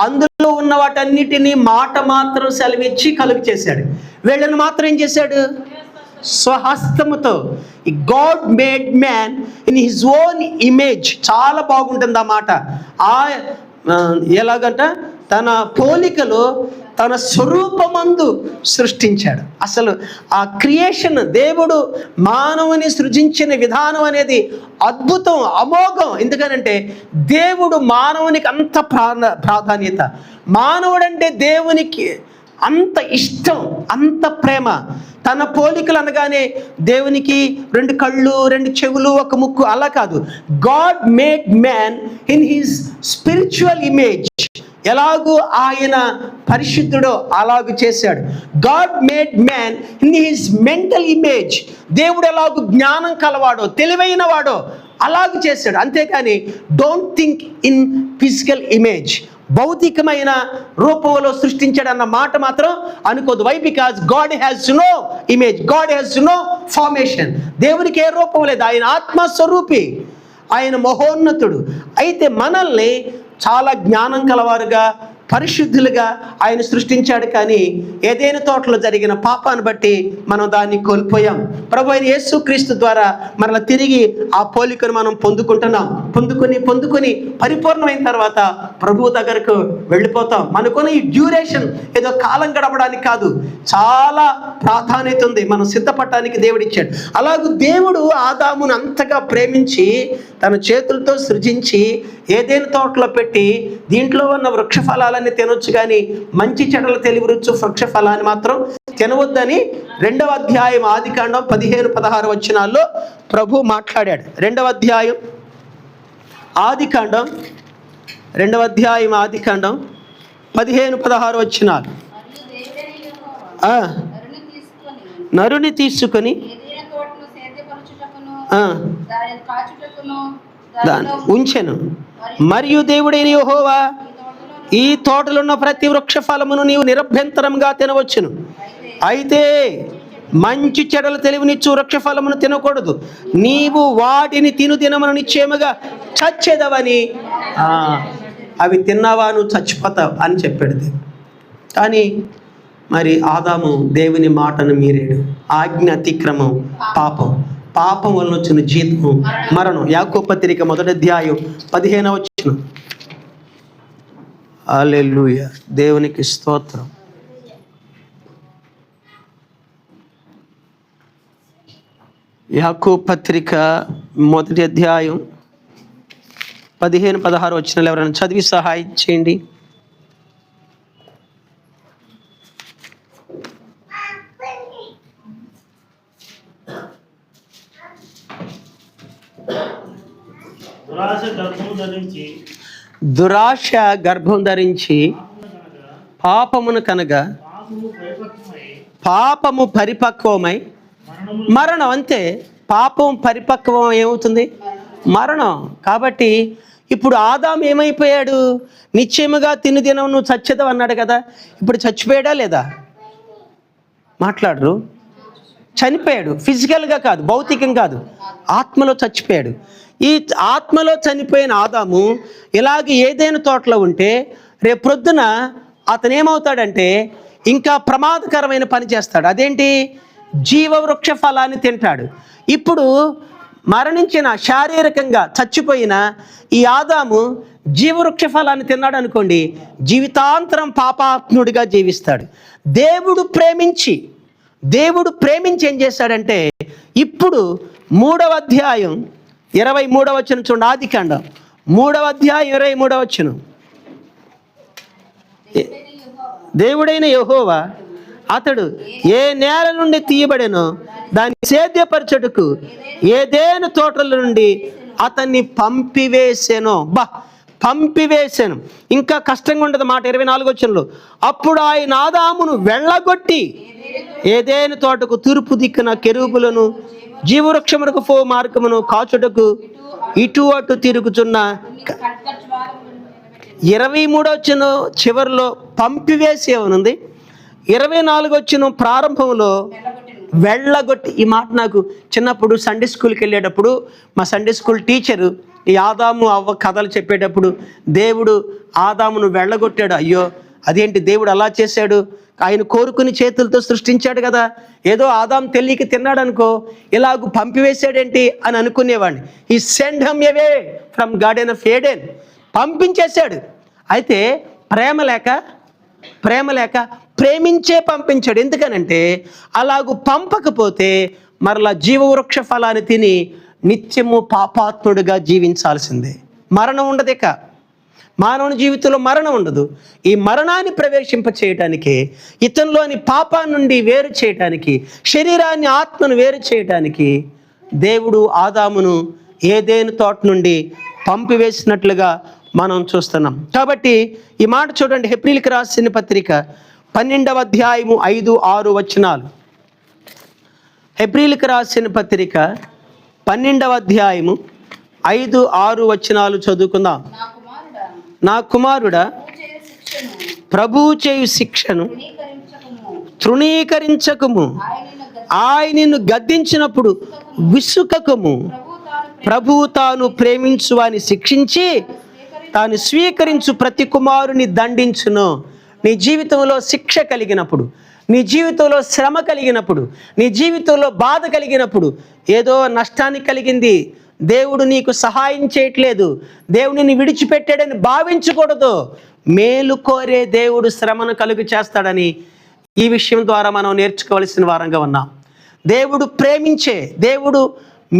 అందులో ఉన్న వాటన్నిటినీ మాట మాత్రం సెలవిచ్చి కలుగు చేశాడు. వీళ్ళని మాత్రం ఏం చేశాడు, స్వహస్తముతో. God made man in his own image. చాలా బాగుంటుంది ఆ మాట. ఎలాగంట, తన పోలికలో తన స్వరూపమందు సృష్టించాడు. అసలు ఆ క్రియేషన్, దేవుడు మానవుని సృజించిన విధానం అనేది అద్భుతం, అమోఘం. ఎందుకనంటే దేవుడు మానవునికి అంత ప్రాధాన్యత. మానవుడంటే దేవునికి అంత ఇష్టం, అంత ప్రేమ. తన పోలికలు అనగానే దేవునికి 2 కళ్ళు, 2 చెవులు, 1 ముక్కు అలా కాదు. God made man in his spiritual image. ఎలాగూ ఆయన పరిశుద్ధుడో అలాగూ చేశాడు. God made man in his mental image. దేవుడు ఎలాగూ జ్ఞానం కలవాడో, తెలివైన వాడో అలాగూ చేశాడు. అంతేకాని don't think in physical image, భౌతికమైన రూపంలో సృష్టించాడన్న మాట మాత్రం అనుకోదు. Why? Because God has no image, God has no formation. దేవునికి ఏ రూపం లేదు, ఆయన ఆత్మస్వరూపి, ఆయన మహోన్నతుడు. అయితే మనల్ని చాలా జ్ఞానం కలవారుగా, పరిశుద్ధులుగా ఆయన సృష్టించాడు. కానీ ఏదైనా తోటలో జరిగిన పాపాన్ని బట్టి మనం దాన్ని కోల్పోయాం. ప్రభు అయిన యేసుక్రీస్తు ద్వారా మరలా తిరిగి ఆ పోలికను మనం పొందుకొని పరిపూర్ణమైన తర్వాత ప్రభువు దగ్గరకు వెళ్ళిపోతాం. మనకున్న ఈ డ్యూరేషన్ ఏదో కాలం గడపడానికి కాదు, చాలా ప్రాధాన్యత ఉంది. మనం సిద్ధపడటానికి దేవుడు ఇచ్చాడు. అలాగూ దేవుడు ఆదామును అంతగా ప్రేమించి తన చేతులతో సృజించి ఏదైనా తోటలో పెట్టి దీంట్లో ఉన్న వృక్ష ఫలాలన్నీ తినొచ్చు, కానీ మంచి చెడ్డలు తెలియవచ్చు వృక్ష ఫలాన్ని మాత్రం తినవద్దని 2వ అధ్యాయం ఆదికాండం 15-16 వచనాల్లో ప్రభు మాట్లాడాడు. 2వ అధ్యాయం ఆదికాండం 15-16 వచనాలు. నరుని తీసుకొని ఉంచెను. మరియు దేవుడైన యెహోవా, ఈ తోటలో ఉన్న ప్రతి వృక్ష ఫలమును నీవు నిరభ్యంతరంగా తినవచ్చును, అయితే మంచి చెడలు తెలివినిచ్చు వృక్ష ఫలమును తినకూడదు, నీవు వాటిని తినమును నిశ్చయముగా చచ్చేదవని. అవి తిన్నావా నువ్వు చచ్చిపోతావు అని చెప్పాడు దేవుడు. కానీ మరి ఆదాము దేవుని మాటను మీరాడు. ఆజ్ఞ అతిక్రమం పాపం వలన వచ్చిన జీతము మరణం. యాకోబు పత్రిక 1వ అధ్యాయం 15వ వచనం. హల్లెలూయా, దేవునికి స్తోత్రం. యాకోబు పత్రిక 1వ అధ్యాయం 15-16 వచనాలు ఎవరైనా చదివి సహాయం చేయండి. దురాశ గర్భం ధరించి పాపమును కనగా పాపము పరిపక్వమై మరణం. అంతే, పాపం పరిపక్వం ఏమవుతుంది? మరణం. కాబట్టి ఇప్పుడు ఆదాము ఏమైపోయాడు? నిశ్చయముగా తిను నువ్వు చచ్చేదావు అన్నాడు కదా. ఇప్పుడు చచ్చిపోయాడా లేదా? మాట్లాడరు. చనిపోయాడు. ఫిజికల్గా కాదు, భౌతికం కాదు, ఆత్మలో చచ్చిపోయాడు. ఈ ఆత్మలో చనిపోయిన ఆదాము ఇలాగ ఏదైనా తోటలో ఉంటే రేపు ప్రొద్దున అతను ఏమవుతాడంటే ఇంకా ప్రమాదకరమైన పని చేస్తాడు. అదేంటి? జీవవృక్ష ఫలాన్ని తింటాడు. ఇప్పుడు మరణించిన, శారీరకంగా చచ్చిపోయిన ఈ ఆదాము జీవవృక్ష ఫలాన్ని తిన్నాడు అనుకోండి, జీవితాంతరం పాపాత్ముడిగా జీవిస్తాడు. దేవుడు ప్రేమించి ఏం చేశాడంటే ఇప్పుడు 3వ అధ్యాయం 23వ వచనం చూడండి. ఆదికాండం 3వ అధ్యాయం 23వ వచనం. దేవుడైన యెహోవా అతడు ఏ నేల నుండి తీయబడెనో దాన్ని సేద్యపరచుటకు ఏదైనా తోటల నుండి అతన్ని పంపివేసెను. పంపివేశాను. ఇంకా కష్టంగా ఉండదు మాట. 24వ వచనంలో, అప్పుడు ఆయన ఆదామును వెళ్ళగొట్టి ఏదైనా తోటకు తూర్పు దిక్కున కెరూబులను జీవవృక్షమునకు పో మార్గమును కాచుటకు ఇటు అటు తిరుగుతున్న 23వ వచనం చివరిలో పంపివేసి ఏమనుంది. 24వ వచనం ప్రారంభంలో వెళ్ళగొట్టి. ఈ మాట నాకు చిన్నప్పుడు సండే స్కూల్కి వెళ్ళేటప్పుడు మా సండే స్కూల్ టీచరు ఈ ఆదాము అవ్వ కథలు చెప్పేటప్పుడు దేవుడు ఆదామును వెళ్ళగొట్టాడు. అయ్యో అదేంటి దేవుడు అలా చేశాడు? ఆయన కోరుకుని చేతులతో సృష్టించాడు కదా, ఏదో ఆదాం తెలియక తిన్నాడు అనుకో, ఇలాగ పంపివేశాడేంటి అని అనుకునేవాడిని. He send him away from garden of Eden, పంపించేశాడు. అయితే ప్రేమ లేక ప్రేమించే పంపించాడు. ఎందుకనంటే అలాగూ పంపకపోతే మరలా జీవవృక్ష ఫలాన్ని తిని నిత్యము పాపాత్ముడిగా జీవించాల్సిందే. మరణం ఉండదు. ఇక మానవుని జీవితంలో మరణం ఉండదు. ఈ మరణాన్ని ప్రవేశింప చేయటానికి, ఇతనిలోని పాపాన్ని నుండి వేరు చేయటానికి, శరీరాన్ని ఆత్మను వేరు చేయటానికి దేవుడు ఆదామును ఏదెను తోట నుండి పంపివేసినట్లుగా మనం చూస్తున్నాం. కాబట్టి ఈ మాట చూడండి, హెబ్రీయులకు రాసిన పత్రిక 12వ అధ్యాయము 5-6 వచనాలు. హెబ్రీయులకు రాసిన పత్రిక 12వ అధ్యాయము 5-6 వచనాలు చదువుకుందాం. నా కుమారుడా, ప్రభువు చేయు శిక్షను తృణీకరించకము, ఆయనను గద్దించినప్పుడు విసుకకము. ప్రభువు తాను ప్రేమించు అని శిక్షించి తాను స్వీకరించు ప్రతి కుమారుని దండించును. నీ జీవితంలో శిక్ష కలిగినప్పుడు, నీ జీవితంలో శ్రమ కలిగినప్పుడు, నీ జీవితంలో బాధ కలిగినప్పుడు, ఏదో నష్టాన్ని కలిగింది, దేవుడు నీకు సహాయం చేయట్లేదు, దేవుడిని విడిచిపెట్టాడని భావించకూడదు. మేలు కోరే దేవుడు శ్రమను కలుగు చేస్తాడని ఈ విషయం ద్వారా మనం నేర్చుకోవలసిన వారంగా ఉన్నాం. దేవుడు ప్రేమించే దేవుడు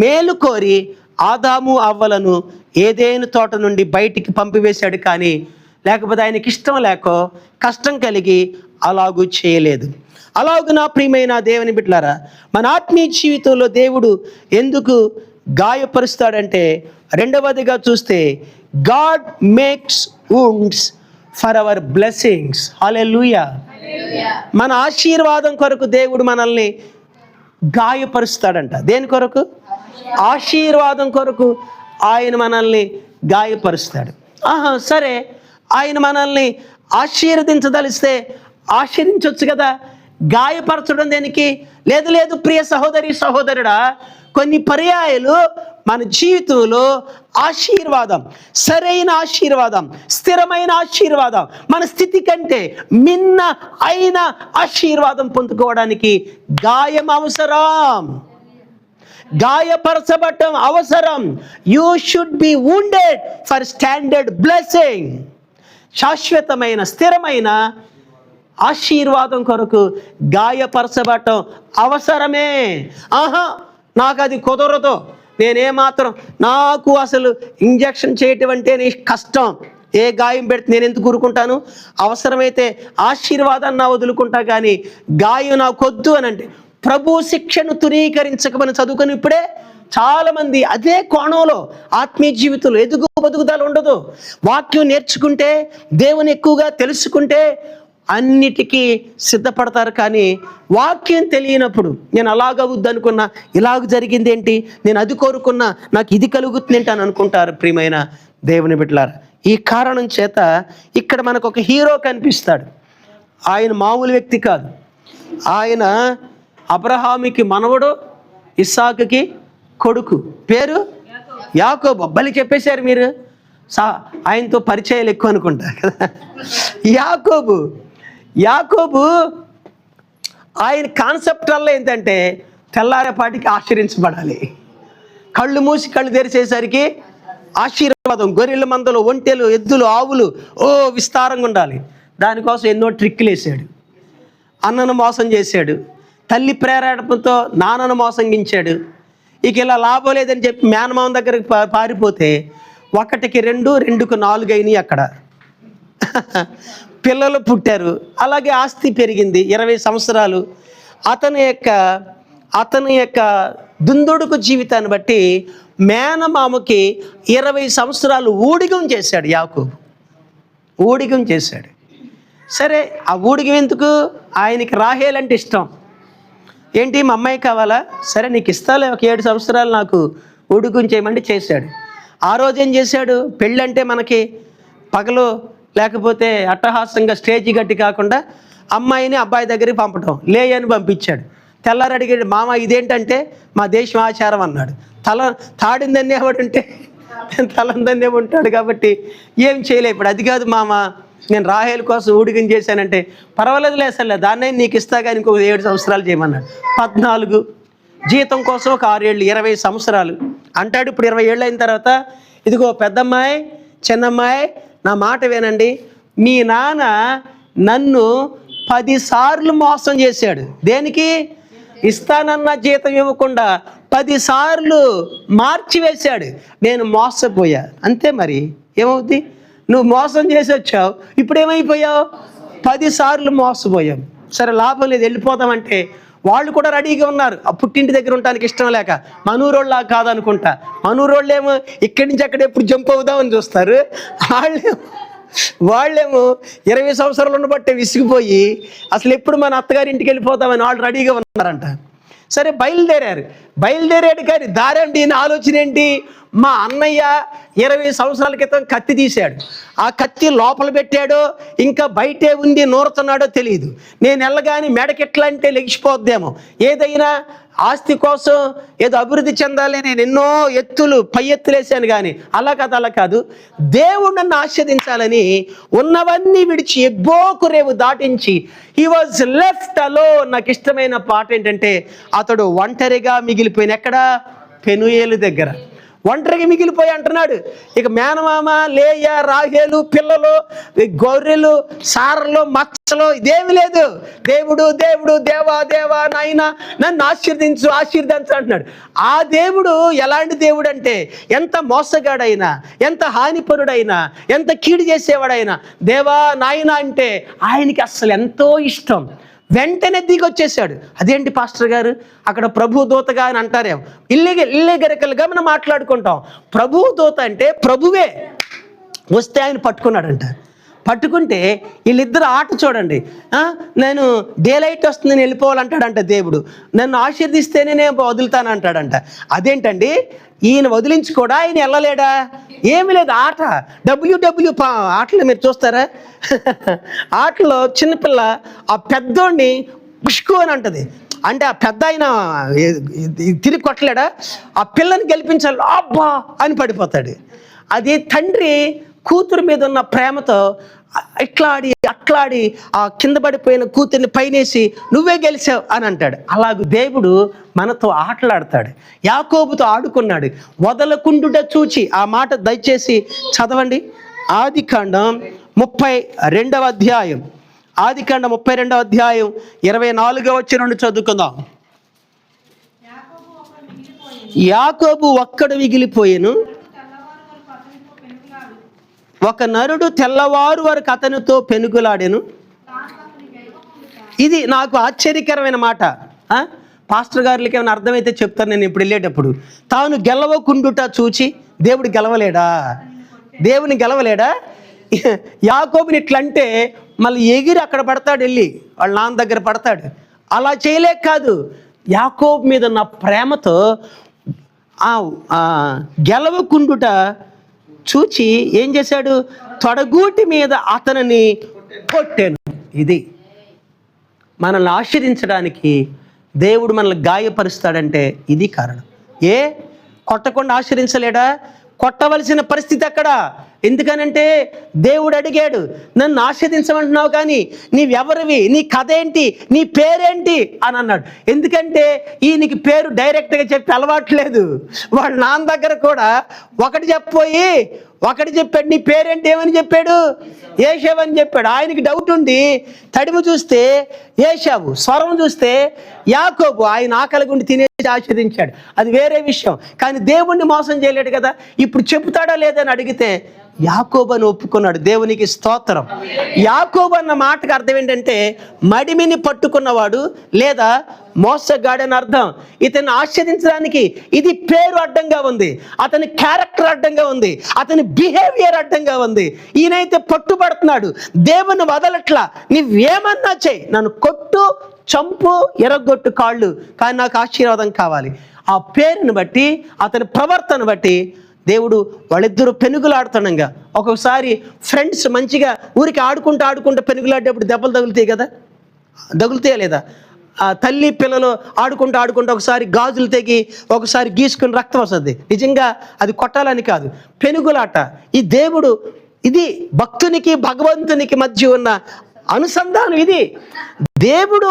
మేలు కోరి ఆదాము అవ్వలను ఏదెను తోట నుండి బయటికి పంపివేశాడు, కానీ లేకపోతే ఆయనకి ఇష్టం లేకో కష్టం కలిగి అలాగూ చేయలేదు. అలాగూ నా ప్రియమైన దేవుని బిడ్డలారా, మన ఆత్మీయ జీవితంలో దేవుడు ఎందుకు గాయపరుస్తాడంటే, రెండవదిగా చూస్తే God makes wounds for our blessings. Hallelujah. మన ఆశీర్వాదం కొరకు దేవుడు మనల్ని గాయపరుస్తాడంట. దేని కొరకు? ఆశీర్వాదం కొరకు ఆయన మనల్ని గాయపరుస్తాడు. సరే, ఆయన మనల్ని ఆశీర్వదించదలిస్తే ఆశీర్వించవచ్చు కదా, గాయపరచడం దేనికి? లేదు ప్రియ సహోదరి సహోదరుడా, కొన్ని పర్యాయాలు మన జీవితంలో ఆశీర్వాదం, సరైన ఆశీర్వాదం, స్థిరమైన ఆశీర్వాదం, మన స్థితి కంటే మిన్న అయిన ఆశీర్వాదం పొందుకోవడానికి గాయం అవసరం, గాయపరచబడటం అవసరం. You should be wounded for standard blessing. శాశ్వతమైన స్థిరమైన ఆశీర్వాదం కొరకు గాయపరచబడటం అవసరమే. నాకు అది కుదరదు, నేనేమాత్రం, నాకు అసలు ఇంజెక్షన్ చేయటం అంటే కష్టం, ఏ గాయం పెడితే నేను ఎందుకు ఊరుకుంటాను, అవసరమైతే ఆశీర్వాదాన్ని నా వదులుకుంటా, కానీ గాయం నాకొద్దు అని అంటే ప్రభు శిక్షను తునీకరించకమని చదువుకొని ఇప్పుడే చాలామంది అదే కోణంలో ఆత్మీయ జీవితంలో బతుకుదల ఉండదు. వాక్యం నేర్చుకుంటే, దేవుని ఎక్కువగా తెలుసుకుంటే అన్నిటికీ సిద్ధపడతారు, కానీ వాక్యం తెలియనప్పుడు నేను అలాగవుద్ది అనుకున్నా, ఇలాగ జరిగింది ఏంటి, నేను అది కోరుకున్నా, నాకు ఇది కలుగుతుంది ఏంటి అని అనుకుంటారు. ప్రియమైన దేవుని బిడ్డలారా, ఈ కారణం చేత ఇక్కడ మనకు ఒక హీరో కనిపిస్తాడు. ఆయన మామూలు వ్యక్తి కాదు. ఆయన అబ్రహాముకి మనవడు, ఇస్సాకుకి కొడుకు, పేరు యాకోబు. బలి చెప్పేశారు మీరు, ఆయనతో పరిచయాలు ఎక్కువ అనుకుంటారు కదా. యాకోబు ఆయన కాన్సెప్ట్ వల్ల ఏంటంటే తెల్లారేపాటికి ఆశీర్వించబడాలి, కళ్ళు మూసి కళ్ళు తెరిచేసరికి ఆశీర్వాదం, గొర్రెల మందలు, ఒంటెలు, ఎద్దులు, ఆవులు విస్తారంగా ఉండాలి. దానికోసం ఎన్నో ట్రిక్కులు వేసాడు. అన్నను మోసం చేశాడు, తల్లి ప్రేరేపణతో నాన్నను మోసగించాడు. ఇక ఇలా లాభం లేదని చెప్పి మేనమామ దగ్గరికి పారిపోతే 1కి 2, 2కు 4 అయినాయి. అక్కడ పిల్లలు పుట్టారు, అలాగే ఆస్తి పెరిగింది. 20 సంవత్సరాలు అతని యొక్క దుందుడుకు జీవితాన్ని బట్టి మేనమామకి 20 సంవత్సరాలు ఊడిగం చేశాడు యాకోబు, ఊడిగం చేశాడు. సరే, ఆ ఊడిగం ఎందుకు? ఆయనకి రాహేల్ అంటే ఇష్టం. ఏంటి, మా అమ్మాయి కావాలా? సరే నీకు ఇస్తాలే, ఒక 7 సంవత్సరాలు నాకు ఊడిగం చేయమంటే చేశాడు. ఆ రోజు ఏం చేశాడు, పెళ్ళంటే మనకి పగలు లేకపోతే అట్టహాసంగా స్టేజ్ గట్టి కాకుండా అమ్మాయిని అబ్బాయి దగ్గరికి పంపటం, లేయని పంపించాడు. తెల్లారి అడిగాడు, మామ ఇదేంటంటే మా దేశం ఆచారం అన్నాడు. తాడిందన్నే ఎవడుంటే తలందన్నే ఉంటాడు, కాబట్టి ఏం చేయలే. ఇప్పుడు అది కాదు మామ, నేను రాహేల్ కోసం ఊడిగం చేశానంటే పర్వాలేదులే, అసలు దాన్నే నీకు ఇస్తా కానీ ఇంకొక 7 సంవత్సరాలు చేయమన్నాడు. 14 జీతం కోసం ఒక 6 ఏళ్ళు, 20 సంవత్సరాలు అంటాడు. ఇప్పుడు 20 ఏళ్ళు అయిన తర్వాత, ఇదిగో పెద్దమ్మాయి, చిన్నమ్మాయి, నా మాట వినండి, మీ నాన్న నన్ను 10 సార్లు మోసం చేశాడు. దేనికి? ఇస్తానన్న జీతం ఇవ్వకుండా 10 సార్లు మార్చివేశాడు. నేను మోసపోయా, అంతే. మరి ఏమవుద్ది? నువ్వు మోసం చేసి వచ్చావు, ఇప్పుడు ఏమైపోయావు? 10 సార్లు మోసపోయాం. సరే లాభం లేదు, వెళ్ళిపోతామంటే వాళ్ళు కూడా రెడీగా ఉన్నారు. ఆ పుట్టింటి దగ్గర ఉండడానికి ఇష్టం లేక. మనూరోళ్ళ కాదనుకుంటా. మనూరోళ్ళు ఏమో ఇక్కడి నుంచి అక్కడ ఎప్పుడు జంప్ అవుదామని చూస్తారు. వాళ్ళేమో 20 సంవత్సరాలు ఉండబట్టే విసిగిపోయి అసలు ఎప్పుడు మన అత్తగారింటికి వెళ్ళిపోతామని వాళ్ళు రెడీగా ఉన్నారంట. సరే బయలుదేరాడు కానీ దారేంటి ఆలోచన ఏంటి? మా అన్నయ్య 20 సంవత్సరాల క్రితం కత్తి తీశాడు, ఆ కత్తి లోపల పెట్టాడో ఇంకా బయటే ఉంది నూరుతున్నాడో తెలియదు. నేను వెళ్ళగాని మెడకెట్లా అంటే లెగిసిపోద్దేమో, ఏదైనా ఆస్తి కోసం ఏదో అభివృద్ధి చెందాలి నేను ఎన్నో పై ఎత్తులేసాను. కానీ అలా కాదు, దేవుడు నన్ను ఆస్వాదించాలని ఉన్నవన్నీ విడిచి ఎబ్బోకు రేవు దాటించి హీ వాజ్ లెఫ్ట్ అలో. నాకు ఇష్టమైన పాట ఏంటంటే, అతడు ఒంటరిగా మిగిలిపోయిన ఎక్కడ? పెనుయేలు దగ్గర ఒంటరిగా మిగిలిపోయి అంటున్నాడు. ఇక మేనమామ, లేయ, రాహేలు, పిల్లలు, గొర్రెలు, సారలు, మచ్చలు ఇదేమి లేదు. దేవుడు దేవా నాయన నన్ను ఆశీర్దించు అంటున్నాడు. ఆ దేవుడు ఎలాంటి దేవుడు అంటే, ఎంత మోసగాడైనా, ఎంత హానిపరుడైనా, ఎంత కీడు చేసేవాడైనా దేవా నాయన అంటే ఆయనకి అస్సలు ఎంతో ఇష్టం. వెంటనే దిగొచ్చేసాడు. అదేంటి పాస్టర్ గారు అక్కడ ప్రభు దూతగా అని అంటారేమో, ఇల్లీగల్గా మనం మాట్లాడుకుంటాం. ప్రభు దూత అంటే ప్రభువే వస్తే ఆయన పట్టుకున్నాడంట. పట్టుకుంటే వీళ్ళిద్దరు ఆట చూడండి. నేను డే లైట్ వస్తుంది నేను వెళ్ళిపోవాలంటాడంట దేవుడు. నన్ను ఆశీర్దిస్తేనే నేను వదులుతానంటాడంట. అదేంటండి, ఈయన వదిలించుకోడా? ఆయన వెళ్ళలేడా? ఏమి లేదు, ఆట. డబ్ల్యూడబ్ల్యూ ఆటలు మీరు చూస్తారా? ఆటలో చిన్నపిల్ల ఆ పెద్దోడిని పుష్కు అని అంటది. అంటే ఆ పెద్ద ఆయన తిరిగి కొట్టలేడా? ఆ పిల్లని గెలిపించాలి, అబ్బా అని పడిపోతాడు. అది తండ్రి కూతురు మీద ఉన్న ప్రేమతో అట్లాడి ఆ కింద పడిపోయిన కూతుర్ని పైనేసి నువ్వే గెలిచావు అని అంటాడు. అలాగూ దేవుడు మనతో ఆటలాడతాడు. యాకోబుతో ఆడుకున్నాడు. వదలకుండుట చూచి, ఆ మాట దయచేసి చదవండి. ఆదికాండం 32వ అధ్యాయం, ఆదికాండం 32వ అధ్యాయం 24వ వచనం చదువుకుందాం. యాకోబు ఒక్కడు మిగిలిపోయెను, ఒక నరుడు తెల్లవారు వరకు అతనితో పెనుగులాడెను. ఇది నాకు ఆశ్చర్యకరమైన మాట. పాస్టర్ గారికి ఏమైనా అర్థమైతే చెప్తాను నేను ఇప్పుడు వెళ్ళేటప్పుడు. తాను గెలవకుండుట చూచి దేవుడు గెలవలేడా? దేవుని గెలవలేడా? యాకోబుని ఇట్లంటే మళ్ళీ ఎగిరి అక్కడ పడతాడు, వెళ్ళి వాళ్ళ నాన్న దగ్గర పడతాడు. అలా చేయలేక కాదు, యాకోబు మీద ఉన్న ప్రేమతో గెలవకుండుట చూచి ఏం చేశాడు? తొడగూటి మీద అతనిని కొట్టాను. ఇది మనల్ని ఆశీర్దించడానికి దేవుడు మనల్ని గాయపరుస్తాడంటే ఇది కారణం. కొట్టకుండా ఆశీర్దించలేడా? కొట్టవలసిన పరిస్థితి అక్కడ. ఎందుకనంటే దేవుడు అడిగాడు, నన్ను ఆశీర్దించమంటున్నావు కానీ నీవెవరివి, నీ కథ ఏంటి, నీ పేరేంటి అని అన్నాడు. ఎందుకంటే ఈయనకి పేరు డైరెక్ట్గా చెప్పి అలవాట్లేదు. వాళ్ళ నాన్న దగ్గర కూడా ఒకటి చెప్పాడు, నీ పేరేంటి ఏమని చెప్పాడు? ఏషావు అని చెప్పాడు. ఆయనకి డౌట్ ఉండి తడిము చూస్తే ఏషావు, స్వరం చూస్తే యాకోబు. ఆయన ఆకలి గుండి తినేసి ఆశీర్దించాడు, అది వేరే విషయం. కానీ దేవుణ్ణి మోసం చేయలేడు కదా. ఇప్పుడు చెబుతాడా లేదని అడిగితే యాకోబు అని ఒప్పుకున్నాడు. దేవునికి స్తోత్రం. యాకోబు అన్న మాటకు అర్థం ఏంటంటే మడిమిని పట్టుకున్నవాడు లేదా మోసగాడని అర్థం. ఇతన్ని ఆశ్రయించడానికి ఇది పేరు అడ్డంగా ఉంది, అతని క్యారెక్టర్ అడ్డంగా ఉంది, అతని బిహేవియర్ అడ్డంగా ఉంది. ఈయనైతే పట్టుబడుతున్నాడు, దేవుని వదలట్లా. నువ్వేమన్నా చెయ్యి, నన్ను కొట్టు, చంపు, ఎరగొట్టు కాళ్ళు, కానీ నాకు ఆశీర్వాదం కావాలి. ఆ పేరుని బట్టి, అతని ప్రవర్తన బట్టి దేవుడు వాళ్ళిద్దరూ పెనుగులాడుతుండగా, ఒక్కొక్కసారి ఫ్రెండ్స్ మంచిగా ఊరికి ఆడుకుంటూ పెనుగులాడేటప్పుడు దెబ్బలు తగులుతాయి కదా, తగులుతాయా లేదా? తల్లి పిల్లలు ఆడుకుంటూ ఒకసారి గాజులు తెగి ఒకసారి గీసుకుని రక్తం వస్తుంది. నిజంగా అది కొట్టాలని కాదు, పెనుగులాట. ఈ దేవుడు, ఇది భక్తునికి భగవంతునికి మధ్య ఉన్న అనుసంధానం. ఇది దేవుడు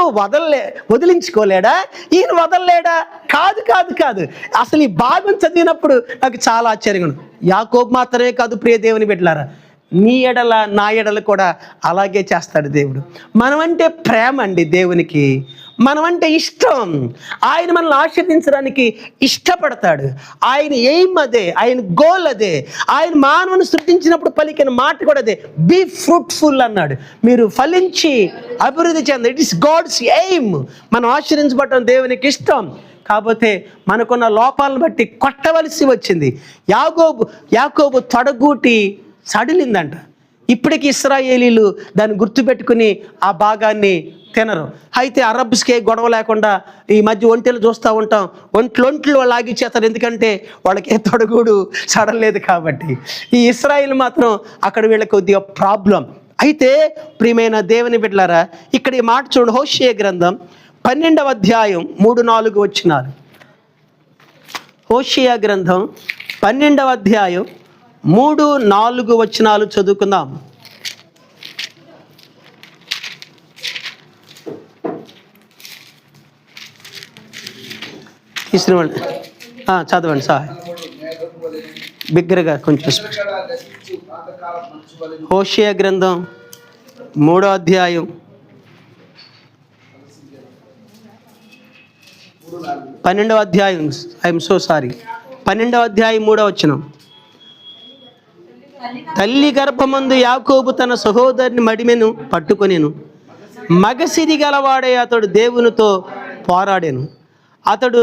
వదిలించుకోలేడా? ఈయన వదలలేడా? కాదు. అసలు ఈ భాగం చదివినప్పుడు నాకు చాలా ఆశ్చర్యంగా ఉంది. యాకోబు మాత్రమే కాదు, ప్రియ దేవుని బిడ్డలారా, నీ ఎడల నా ఎడల కూడా అలాగే చేస్తాడు దేవుడు. మనమంటే ప్రేమ అండి దేవునికి. మనమంటే ఇష్టం. ఆయన మనల్ని ఆశీర్వదించడానికి ఇష్టపడతాడు. ఆయన ఎయిమ్ అదే, ఆయన గోల్ అదే. ఆయన మానవుని సృష్టించినప్పుడు పలికిన మాట కూడా అదే, బీ ఫ్రూట్ఫుల్ అన్నాడు. మీరు ఫలించి అభివృద్ధి చెందండి. It is God's aim. మనం ఆశీర్వదించబడటం దేవునికి ఇష్టం. కాకపోతే మనకున్న లోపాలను బట్టి కొట్టవలసి వచ్చింది. యాకోబు తొడగూటి సడిలిందంట. ఇప్పటికి ఇశ్రాయేలీలు దాన్ని గుర్తుపెట్టుకుని ఆ భాగాన్ని తినరు. అయితే అరబ్స్కే గొడవ లేకుండా ఈ మధ్య ఒంటెలు చూస్తూ ఉంటాం, ఒంట్లో లాగిచ్చేస్తారు. ఎందుకంటే వాళ్ళకి తొడగూడు సడలేదు కాబట్టి. ఈ ఇశ్రాయేల్ మాత్రం అక్కడ వీళ్ళకి కొద్దిగా ప్రాబ్లం. అయితే ప్రియమైన దేవుని బిడ్డలారా, ఇక్కడ ఈ మాట చూడండి. హోషేయ గ్రంథం 12వ అధ్యాయం 3-4 వచనాలు. హోషేయ గ్రంథం 12వ అధ్యాయం 3-4 వచనాలు చదువుకుందాం. తీసిన వాళ్ళు చదవండి సార్, బిగ్గరగా కొంచెం. హోషేయ గ్రంథం 3వ అధ్యాయం 12వ అధ్యాయం 12వ అధ్యాయం 3వ వచనం. తల్లి గర్భమందు యాకోబు తన సహోదరుని మడిమెను పట్టుకొనెను. మగసిరి గలవాడే అతడు దేవునితో పోరాడెను. అతడు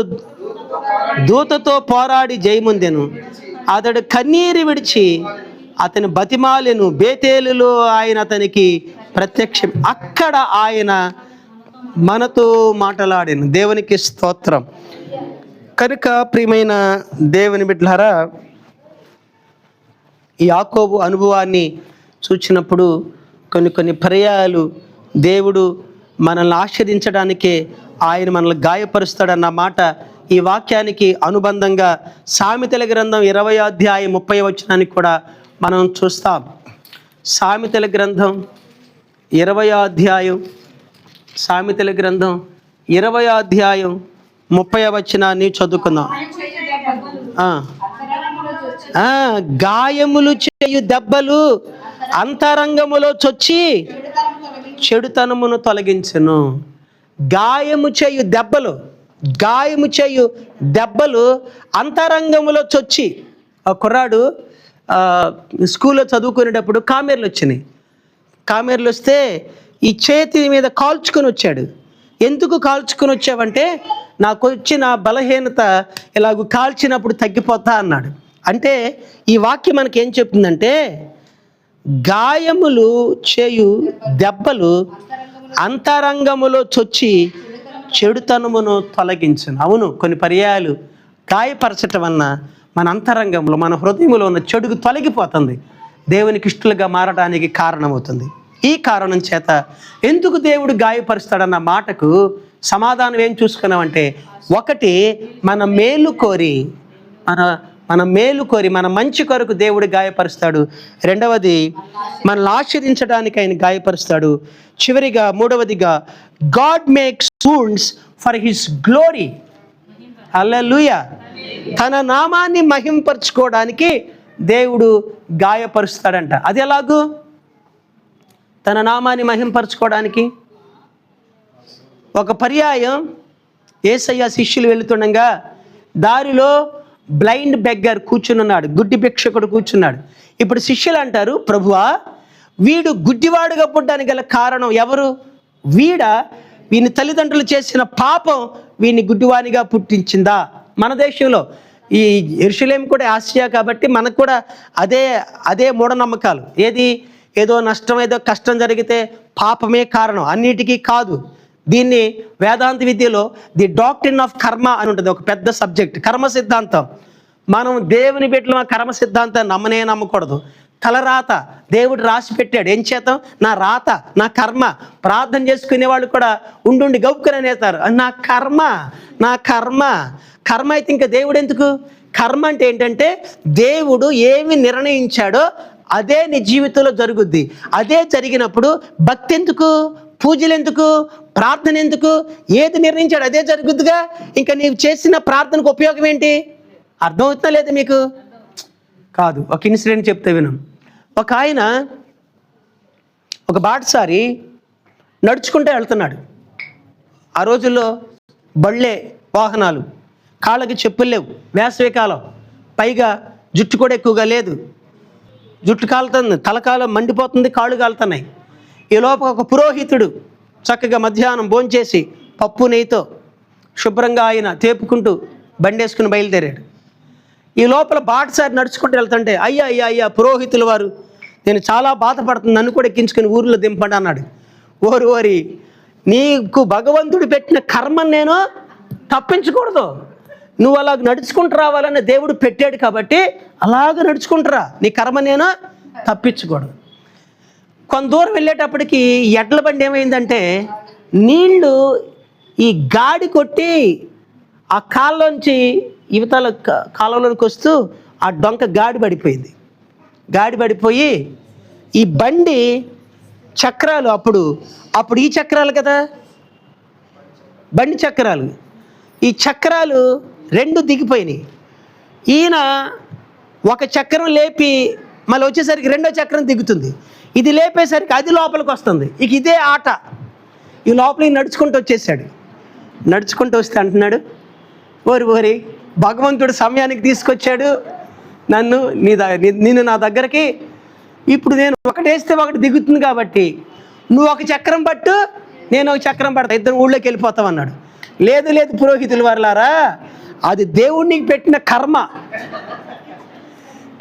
దూతతో పోరాడి జయముందెను. అతడు కన్నీరు విడిచి అతని బతిమాలెను. బేతేలులో ఆయన అతనికి ప్రత్యక్షం. అక్కడ ఆయన మనతో మాట్లాడెను. దేవునికి స్తోత్రం. కనుక ప్రియమైన దేవుని బిడ్డలారా, ఈ యాకోబు అనుభవాన్ని చూచినప్పుడు కొన్ని పర్యాయాలు దేవుడు మనల్ని ఆశీర్వదించడానికే ఆయన మనల్ని గాయపరుస్తాడన్న మాట ఈ వాక్యానికి అనుబంధంగా సామెతల గ్రంథం 20వ అధ్యాయం 30వ వచనానికి కూడా మనం చూస్తాం. సామెతల గ్రంథం 20వ అధ్యాయం 30వ వచనాన్ని చదువుకుందాం. గాయములు చేయు దెబ్బలు అంతరంగములో చొచ్చి చెడుతనమును తొలగించును. గాయము చేయు దెబ్బలు అంతరంగములో చొచ్చి. ఆ కుర్రాడు స్కూల్లో చదువుకునేటప్పుడు కామెర్లు వచ్చినాయి. కామెర్లు వస్తే ఈ చేతి మీద కాల్చుకొని వచ్చాడు. ఎందుకు కాల్చుకొని వచ్చావంటే, నాకు వచ్చిన బలహీనత ఇలాగ కాల్చినప్పుడు తగ్గిపోతా అన్నాడు. అంటే ఈ వాక్యం మనకి ఏం చెప్తుందంటే, గాయములు చేయు దెబ్బలు అంతరంగములో చొచ్చి చెడుతనమును తొలగించును. అవును, కొన్ని పర్యాయాలు గాయపరచటం వలన మన అంతరంగంలో, మన హృదయంలో ఉన్న చెడుగు తొలగిపోతుంది, దేవునికి ఇష్టలుగా మారడానికి కారణమవుతుంది. ఈ కారణం చేత ఎందుకు దేవుడు గాయపరుస్తాడన్న మాటకు సమాధానం ఏం చూసుకున్నామంటే, ఒకటి మన మేలు కోరి మన మంచి కొరకు దేవుడు గాయపరుస్తాడు. రెండవది మనల్ని ఆశీర్వదించడానికి ఆయన గాయపరుస్తాడు. చివరిగా మూడవదిగా God makes wounds for his glory. Hallelujah. తన నామాన్ని మహింపరచుకోవడానికి దేవుడు గాయపరుస్తాడంట. అది ఎలాగూ? తన నామాన్ని మహింపరచుకోవడానికి ఒక పర్యాయం యేసయ్య శిష్యులు వెళుతుండగా దారిలో బ్లైండ్ బెగ్గర్ కూర్చున్నాడు, గుడ్డి భిక్షకుడు కూర్చున్నాడు. ఇప్పుడు శిష్యులు అంటారు, ప్రభువా, వీడు గుడ్డివాడుగా పుట్టడానికి గల కారణం ఎవరు? వీని తల్లిదండ్రులు చేసిన పాపం వీని గుడ్డివానిగా పుట్టించిందా? మన దేశంలో ఈ యెరూషలేము కూడా ఆసియా కాబట్టి మనకు కూడా అదే మూఢనమ్మకాలు. ఏదో నష్టం, ఏదో కష్టం జరిగితే పాపమే కారణం, అన్నిటికీ కాదు. దీన్ని వేదాంత విద్యలో ది డాక్ట్రిన్ ఆఫ్ కర్మ అని ఉంటుంది, ఒక పెద్ద సబ్జెక్ట్, కర్మ సిద్ధాంతం. మనం దేవుని బిడ్డలు ఆ కర్మ సిద్ధాంతాన్ని నమ్మకూడదు. తలరాత దేవుడు రాసి పెట్టాడు. ఏం చేద్దాం? నా రాత, నా కర్మ. ప్రార్థన చేసుకునే వాళ్ళు కూడా ఉండి గౌపుకని అనేస్తారు, నా కర్మ అయితే ఇంకా దేవుడు ఎందుకు? కర్మ అంటే ఏంటంటే, దేవుడు ఏమి నిర్ణయించాడో అదే నీ జీవితంలో జరుగుద్ది. అదే జరిగినప్పుడు భక్తి ఎందుకు? పూజలు ఎందుకు? ప్రార్థన ఎందుకు? ఏది నిర్ణయించాడు అదే జరుగుద్దిగా. ఇంకా నీవు చేసిన ప్రార్థనకు ఉపయోగం ఏంటి? అర్థమవుతుందా లేదా మీకు? కాదు. ఒక ఇన్సిడెంట్ చెప్తే వినం. ఒక ఆయన, ఒక బాటసారి నడుచుకుంటూ వెళ్తున్నాడు. ఆ రోజుల్లో బళ్ళే వాహనాలు, కాళ్ళకి చెప్పులు లేవు, వేసవికాలం, పైగా జుట్టు కూడా ఎక్కువగా లేదు, జుట్టు కాలుతుంది, తలకాలం మండిపోతుంది, కాళ్ళు కాలుతున్నాయి. ఈ లోపల ఒక పురోహితుడు చక్కగా మధ్యాహ్నం భోంచేసి పప్పు నెయ్యితో శుభ్రంగా ఆయన తేపుకుంటూ బండేసుకుని బయలుదేరాడు. ఈ లోపల బాటసారి నడుచుకుంటూ వెళ్తుంటే, అయ్యా అయ్యా అయ్యా పురోహితుల వారు, నేను చాలా బాధపడుతుంది, నన్ను కూడా ఎక్కించుకుని ఊరిలో దింపండి అన్నాడు. ఓరి నీకు భగవంతుడు పెట్టిన కర్మను నేను తప్పించకూడదు, నువ్వు అలాగ నడుచుకుంటూ రావాలని దేవుడు పెట్టాడు కాబట్టి అలాగ నడుచుకుంటురా, నీ కర్మ నేను తప్పించకూడదు. కొంత దూరం వెళ్ళేటప్పటికి ఎడ్ల బండి ఏమైందంటే నీళ్లు ఈ గాడి కొట్టి ఆ కాళ్ళలోంచి యువతల కాలంలోకి వస్తూ ఆ డొంక గాడి పడిపోయింది. గాడి పడిపోయి ఈ బండి చక్రాలు అప్పుడు ఈ చక్రాలు కదా బండి చక్రాలు, ఈ చక్రాలు రెండు దిగిపోయినాయి. ఈయన ఒక చక్రం లేపి మళ్ళీ వచ్చేసరికి రెండో చక్రం దిగుతుంది, ఇది లేపేసరికి అది లోపలికి వస్తుంది. ఇక ఇదే ఆట. ఈ లోపలికి నడుచుకుంటూ వచ్చేసాడు. నడుచుకుంటూ వస్తే అంటున్నాడు, ఓరి భగవంతుడు సమయానికి తీసుకొచ్చాడు నన్ను, నిన్ను నా దగ్గరికి. ఇప్పుడు నేను ఒకటేస్తే ఒకటి దిగుతుంది కాబట్టి నువ్వు ఒక చక్రం పట్టు, నేను ఒక చక్రం పడతా, ఇద్దరు ఊళ్ళోకి వెళ్ళిపోతాం అన్నాడు. లేదు పురోహితుల వారులారా, అది దేవుడికి పెట్టిన కర్మ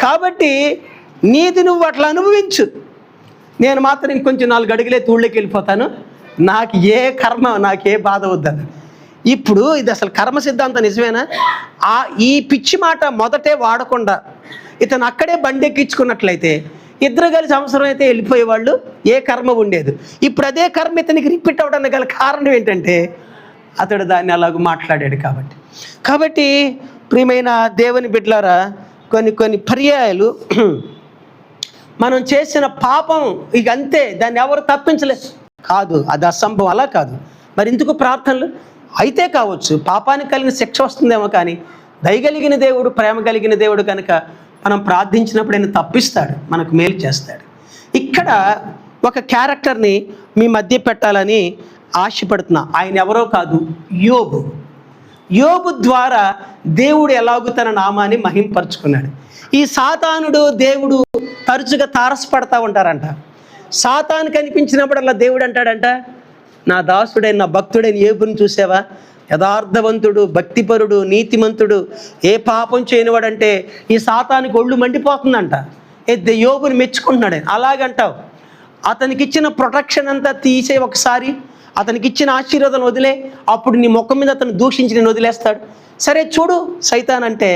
కాబట్టి నీది నువ్వు అట్లా అనుభవించు, నేను మాత్రం ఇంకొంచెం 4 అడుగులే ఊళ్ళోకి వెళ్ళిపోతాను, నాకు ఏ కర్మ, నాకే బాధ వద్దని. ఇప్పుడు ఇది అసలు కర్మ సిద్ధాంతం నిజమేనా? ఈ పిచ్చి మాట మొదటే వాడకుండా ఇతను అక్కడే బండి ఎక్కించుకున్నట్లయితే ఇద్దరు కలిసి అవసరం అయితే వెళ్ళిపోయేవాళ్ళు, ఏ కర్మ ఉండేది. ఇప్పుడు అదే కర్మ ఇతనికి రిపీట్ అవ్వడానికి గల కారణం ఏంటంటే అతడు దాన్ని అలాగ మాట్లాడాడు కాబట్టి ప్రియమైన దేవుని బిడ్డలారా, కొన్ని పర్యాయాలు మనం చేసిన పాపం ఇక అంతే, దాన్ని ఎవరు తప్పించలేదు కాదు, అది అసంభవం, అలా కాదు. మరి ఎందుకు ప్రార్థనలు అయితే కావచ్చు, పాపానికి కలిగిన శిక్ష వస్తుందేమో, కానీ దయగలిగిన దేవుడు, ప్రేమ కలిగిన దేవుడు కనుక మనం ప్రార్థించినప్పుడు ఆయన తప్పిస్తాడు, మనకు మేలు చేస్తాడు. ఇక్కడ ఒక క్యారెక్టర్ని మీ మధ్య పెట్టాలని ఆశపడుతున్నా. ఆయన ఎవరో కాదు, యోబు ద్వారా దేవుడు ఎలాగూ తన నామాన్ని మహింపరుచుకున్నాడు. ఈ సాతానుడు దేవుడు తరచుగా తారసపడతా ఉంటారంట. సాతాను కనిపించినప్పుడల్లా దేవుడు అంటాడంట, నా దాసుడైన నా భక్తుడైన యోబుని చూసావా, యథార్థవంతుడు, భక్తిపరుడు, నీతిమంతుడు, ఏ పాపం చేయనివాడంటే ఈ సాతానికి ఒళ్ళు మండిపోతుందంట. యోబుని మెచ్చుకుంటున్నాడు. అలాగంటావు, అతనికి ఇచ్చిన ప్రొటెక్షన్ అంతా తీసే ఒకసారి, అతనికి ఇచ్చిన ఆశీర్వాదం వదిలే, అప్పుడు నీ ముఖం మీద అతను దూషించి నేను వదిలేస్తాడు. సరే చూడు, సైతాన్ అంటే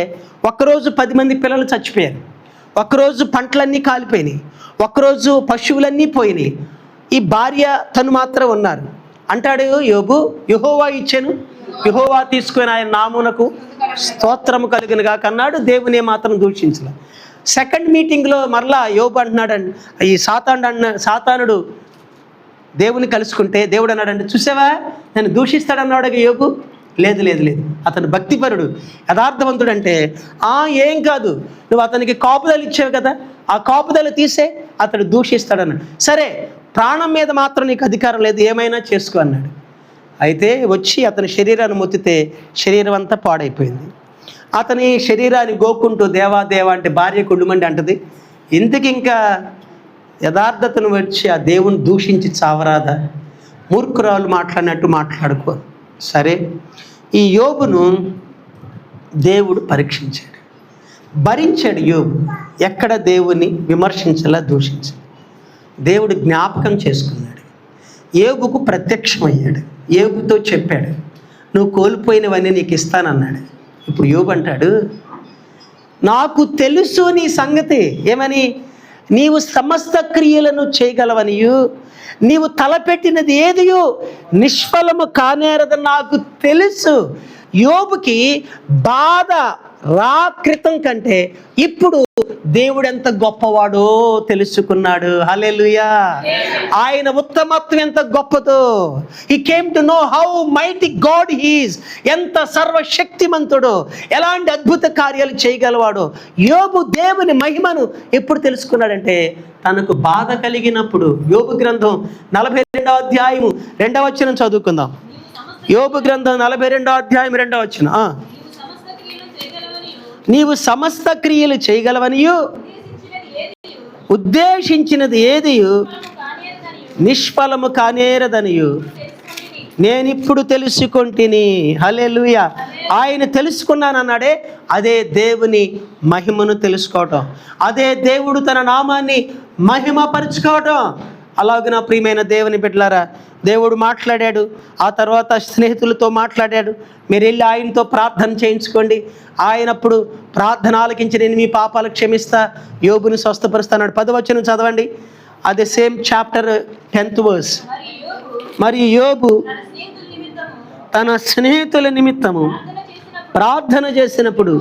ఒక్కరోజు 10 మంది పిల్లలు చచ్చిపోయారు, ఒక్కరోజు పంటలన్నీ కాలిపోయినాయి, ఒక్కరోజు పశువులన్నీ పోయినాయి, ఈ భార్య తను మాత్రం ఉన్నారు. అంటాడు యోబు, యెహోవా ఇచ్చాను, యెహోవా తీసుకుని ఆయన నామునకు స్తోత్రము కలుగునుగా కన్నాడు, దేవుని మాత్రం దూషించలే. సెకండ్ మీటింగ్లో మరలా యోబు అంటున్నాడు, ఈ సాతానుడు దేవుని కలుసుకుంటే దేవుడు అన్నాడంటే, చూసావా నేను దూషిస్తాడన్నాడు యోబు. లేదు, అతను భక్తిపరుడు, యథార్థవంతుడు. అంటే ఏం కాదు, నువ్వు అతనికి కాపుదలు ఇచ్చావు కదా, ఆ కాపుదలు తీసే అతడు దూషిస్తాడన్నాడు. సరే, ప్రాణం మీద మాత్రం నీకు అధికారం లేదు, ఏమైనా చేసుకో అన్నాడు. అయితే వచ్చి అతని శరీరాన్ని మొత్తితే శరీరం అంతా పాడైపోయింది. అతని శరీరాన్ని గోక్కుంటూ దేవా అంటే భార్య కుళ్ళుమండి అంటది. ఎందుకు ఇంకా యథార్థతను వచ్చి ఆ దేవుని దూషించి చావరాదా? మూర్ఖురాలు మాట్లాడినట్టు మాట్లాడుకో. సరే, ఈ యోబును దేవుడు పరీక్షించాడు, భరించాడు. యోబు ఎక్కడ దేవుని విమర్శించలా, దూషించాడు. దేవుడు జ్ఞాపకం చేసుకున్నాడు, యోబుకు ప్రత్యక్షమయ్యాడు, యోబుతో చెప్పాడు, నువ్వు కోల్పోయినవన్నీ నీకు ఇస్తానన్నాడు. ఇప్పుడు యోబు అంటాడు, నాకు తెలుసు నీ సంగతి ఏమని, నీవు సమస్త క్రియలను చేయగలవనియు, నీవు తలపెట్టినది ఏదియో నిష్ఫలము కానేరదని నాకు తెలుసు. యోబుకి బాధ క్రితం కంటే ఇప్పుడు దేవుడు ఎంత గొప్పవాడో తెలుసుకున్నాడు. హల్లెలూయా. ఆయన ఉత్తమత్వం ఎంత గొప్పదో. హి came to know how mighty God he is. ఎంత సర్వశక్తిమంతుడో, ఎలాంటి అద్భుత కార్యాలు చేయగలవాడో. యోబు దేవుని మహిమను ఎప్పుడు తెలుసుకున్నాడంటే తనకు బాధ కలిగినప్పుడు. యోబు గ్రంథం 42వ అధ్యాయము 2వ వచనం చదువుకుందాం. యోబు గ్రంథం 42వ అధ్యాయం 2వ వచనం. నీవు సమస్త క్రియలు చేయగలవనియు ఉద్దేశించినది ఏది నిష్ఫలము కానేరదనియు నేనిప్పుడు తెలుసుకొంటిని. హల్లెలూయా. ఆయన తెలుసుకున్నానన్నాడే, అదే దేవుని మహిమను తెలుసుకోవటం, అదే దేవుడు తన నామాన్ని మహిమపరుచుకోవటం. అలాగే నా ప్రియమైన దేవుని బిడ్డలారా, దేవుడు మాట్లాడాడు, ఆ తర్వాత స్నేహితులతో మాట్లాడాడు, మీరు వెళ్ళి ఆయనతో ప్రార్థన చేయించుకోండి, ఆయనప్పుడు ప్రార్థన ఆలకించి నేను మీ పాపాలు క్షమిస్తా, యోబుని స్వస్థపరుస్తాడు. 10వ వచనం చదవండి, అదే సేమ్ చాప్టర్ 10th verse. మరియు యోబు తన స్నేహితుల నిమిత్తము ప్రార్థన చేసినప్పుడు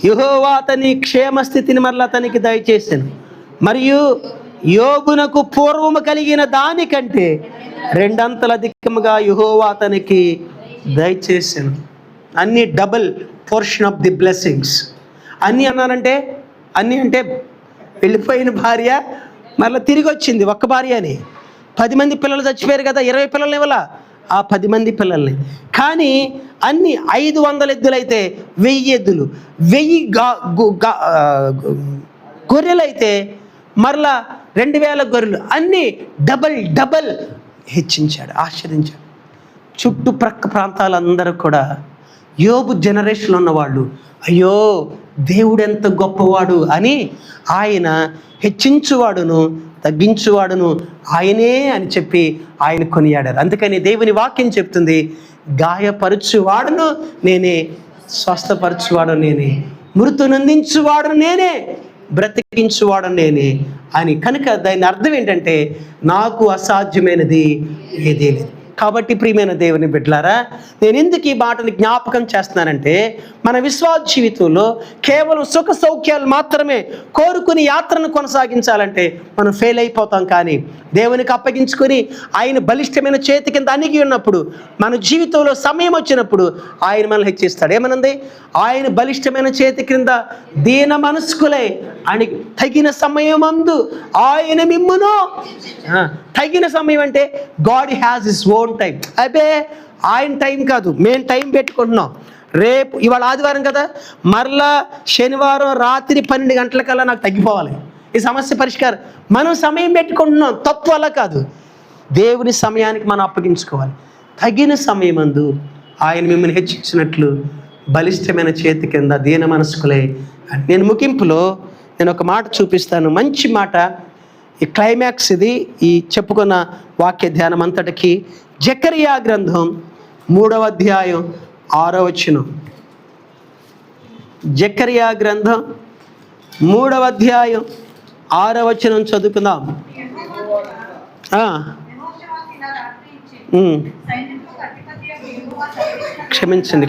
యెహోవా అతని క్షేమస్థితిని మరలా అతనికి దయచేసాను, మరియు యోబునకు పూర్వము కలిగిన దానికంటే 2 అంతల అధికముగా యెహోవా అతనికి దయచేసాను. అన్ని double portion of the blessings. అన్నీ అన్నానంటే, అన్నీ అంటే వెళ్ళిపోయిన భార్య మరలా తిరిగి వచ్చింది, ఒక్క భార్య అని. 10 మంది పిల్లలు చచ్చిపోయారు కదా, 20 పిల్లల్ని ఇవ్వాల, ఆ 10 మంది పిల్లల్ని. కానీ అన్ని 500 ఎద్దులు అయితే 1000 ఎద్దులు, 1000 గొర్రెలు అయితే మరలా 2000 గొర్రెలు, అన్నీ డబల్ హెచ్చించాడు, ఆశ్చర్యించాడు. చుట్టుప్రక్క ప్రాంతాలందరూ కూడా యోబు జనరేషన్లో ఉన్నవాళ్ళు, అయ్యో దేవుడు ఎంత గొప్పవాడు అని ఆయన హెచ్చించువాడును తగ్గించువాడును ఆయనే అని చెప్పి ఆయన కొనియాడారు. అందుకని దేవుని వాక్యం చెప్తుంది, గాయపరచువాడును నేనే, స్వస్థపరచువాడు నేనే, మృతునందించువాడు నేనే, బ్రతికించువాడు నేనే అని. కనుక దాని అర్థం ఏంటంటే, నాకు అసాధ్యమైనది ఏదీ లేదు. కాబట్టి ప్రియమైన దేవుని బిడ్డలారా, నేను ఎందుకు ఈ మాటని జ్ఞాపకం చేస్తున్నానంటే, మన విశ్వాస జీవితంలో కేవలం సుఖ సౌఖ్యాలు మాత్రమే కోరుకుని యాత్రను కొనసాగించాలంటే మనం ఫెయిల్ అయిపోతాం. కానీ దేవునికి అప్పగించుకొని ఆయన బలిష్టమైన చేతి కింద అణిగి ఉన్నప్పుడు, మన జీవితంలో సమయం వచ్చినప్పుడు ఆయన మనల్ని హెచ్చిస్తాడు. ఏమనుంది? ఆయన బలిష్టమైన చేతి క్రింద దీన మనస్కులై అని తగిన సమయమందు ఆయన మిమ్మును. తగిన సమయం అంటే God has his own time. అదే ఆయన టైం కాదు, మేము టైం పెట్టుకుంటున్నాం. రేపు ఇవాళ ఆదివారం కదా, మరలా శనివారం రాత్రి 12 గంటలకల్లా నాకు తగ్గిపోవాలి, ఈ సమస్య పరిష్కారం. మనం సమయం పెట్టుకుంటున్నాం, తప్పు అలా కాదు. దేవుని సమయానికి మనం అప్పగించుకోవాలి. తగిన సమయమందు ఆయన మిమ్మల్ని హెచ్చించినట్లు బలిష్టమైన చేతి కింద దీన మనస్కులే. నేను ముగింపులో నేను ఒక మాట చూపిస్తాను, మంచి మాట. ఈ క్లైమాక్స్ ఇది, ఈ చెప్పుకున్న వాక్య ధ్యానం అంతటికి. జకరియా గ్రంథం 3వ అధ్యాయం 6వ వచనం. జకరియా గ్రంథం 3వ అధ్యాయం 6వ వచనం చదువుకుందాం. క్షమించండి